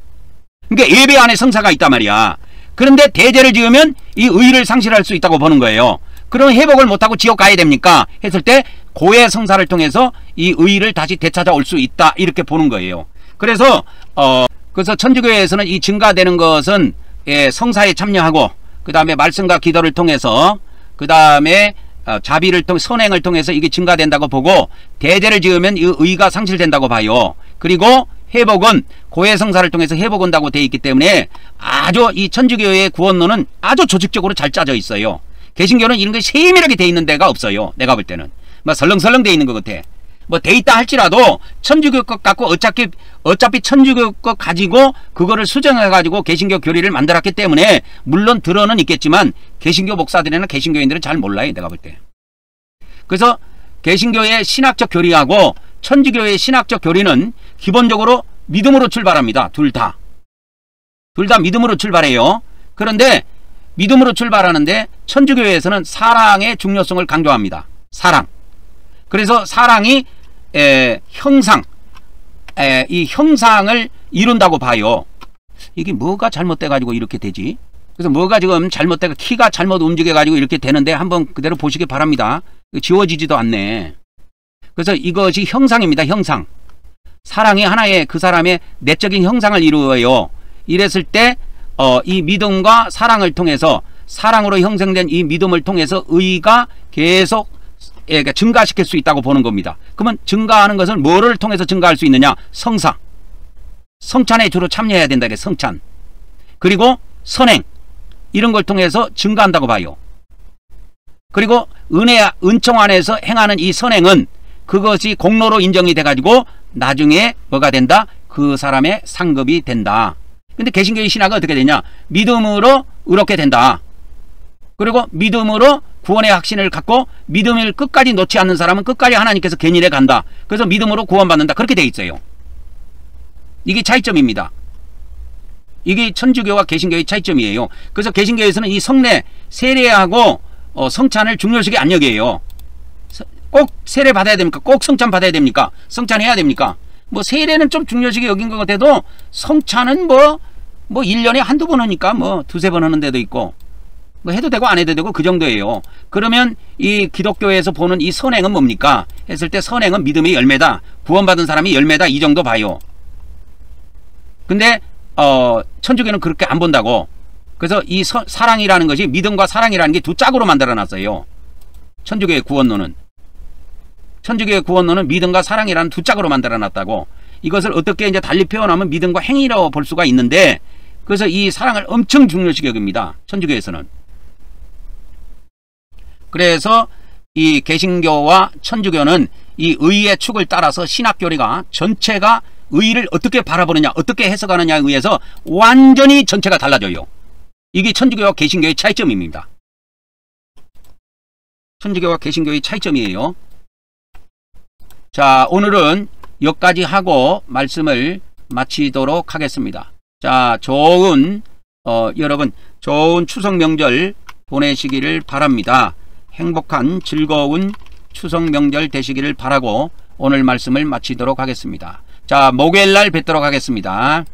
그러니까 예배 안에 성사가 있단 말이야. 그런데 대제를 지으면 이 의를 상실할 수 있다고 보는 거예요. 그럼 회복을 못하고 지옥 가야 됩니까? 했을 때 고해 성사를 통해서 이 의를 다시 되찾아올 수 있다, 이렇게 보는 거예요. 그래서 천주교에서는 이 증가되는 것은 성사에 참여하고, 그 다음에 말씀과 기도를 통해서, 그 다음에 자비를 통해 선행을 통해서 이게 증가된다고 보고, 대제를 지으면 이 의가 상실된다고 봐요. 그리고 회복은 고해성사를 통해서 회복한다고 되어 있기 때문에 아주 이 천주교의 구원론은 아주 조직적으로 잘 짜져 있어요. 개신교는 이런 게 세밀하게 되어 있는 데가 없어요. 내가 볼 때는 막 설렁설렁 되어 있는 것 같아. 뭐 돼 있다 할지라도 천주교 것 갖고 어차피 천주교 것 가지고 그거를 수정해 가지고 개신교 교리를 만들었기 때문에, 물론 들어는 있겠지만 개신교 목사들이나 개신교인들은 잘 몰라요, 내가 볼 때. 그래서 개신교의 신학적 교리하고 천주교의 신학적 교리는 기본적으로 믿음으로 출발합니다. 둘 다 믿음으로 출발해요. 그런데 믿음으로 출발하는데 천주교에서는 사랑의 중요성을 강조합니다. 사랑. 그래서 사랑이 이 형상을 이룬다고 봐요. 이게 뭐가 잘못돼 가지고 이렇게 되지? 그래서 뭐가 지금 잘못돼, 키가 잘못 움직여 가지고 이렇게 되는데 한번 그대로 보시기 바랍니다. 지워지지도 않네. 그래서 이것이 형상입니다. 형상. 사랑이 하나의 그 사람의 내적인 형상을 이루어요. 이랬을 때 이 믿음과 사랑을 통해서, 사랑으로 형성된 이 믿음을 통해서 의가 계속 증가시킬 수 있다고 보는 겁니다. 그러면 증가하는 것은 뭐를 통해서 증가할 수 있느냐? 성사. 성찬에 주로 참여해야 된다. 성찬. 그리고 선행. 이런 걸 통해서 증가한다고 봐요. 그리고 은총 안에서 행하는 이 선행은 그것이 공로로 인정이 돼가지고 나중에 뭐가 된다? 그 사람의 상급이 된다. 근데 개신교의 신학은 어떻게 되냐? 믿음으로 의롭게 된다. 그리고 믿음으로 구원의 확신을 갖고 믿음을 끝까지 놓지 않는 사람은 끝까지 하나님께서 견인해 간다. 그래서 믿음으로 구원받는다. 그렇게 돼 있어요. 이게 차이점입니다. 이게 천주교와 개신교의 차이점이에요. 그래서 개신교에서는 이 성례, 세례하고 성찬을 중요시하게 안 여겨요. 꼭 세례 받아야 됩니까? 꼭 성찬 받아야 됩니까? 성찬해야 됩니까? 뭐 세례는 좀 중요시하게 여긴 것 같아도 성찬은 뭐 1년에 한두 번 하니까 뭐 두세 번 하는 데도 있고 뭐 해도 되고 안 해도 되고 그 정도예요. 그러면 이 기독교에서 보는 이 선행은 뭡니까? 했을 때 선행은 믿음의 열매다. 구원받은 사람이 열매다. 이 정도 봐요. 근데 천주교는 그렇게 안 본다고. 그래서 이 사랑이라는 것이 믿음과 사랑이라는 게 두 짝으로 만들어 놨어요. 천주교의 구원론은. 천주교의 구원론은 믿음과 사랑이라는 두 짝으로 만들어 놨다고. 이것을 어떻게 이제 달리 표현하면 믿음과 행위라고 볼 수가 있는데, 그래서 이 사랑을 엄청 중요시 여깁니다. 천주교에서는. 그래서 이 개신교와 천주교는 이 의의 축을 따라서 신학교리가 전체가 의를 어떻게 바라보느냐, 어떻게 해석하느냐에 의해서 완전히 전체가 달라져요. 이게 천주교와 개신교의 차이점입니다. 천주교와 개신교의 차이점이에요. 자, 오늘은 여기까지 하고 말씀을 마치도록 하겠습니다. 자, 여러분 좋은 추석 명절 보내시기를 바랍니다. 행복한 즐거운 추석 명절 되시기를 바라고 오늘 말씀을 마치도록 하겠습니다. 자, 목요일날 뵙도록 하겠습니다.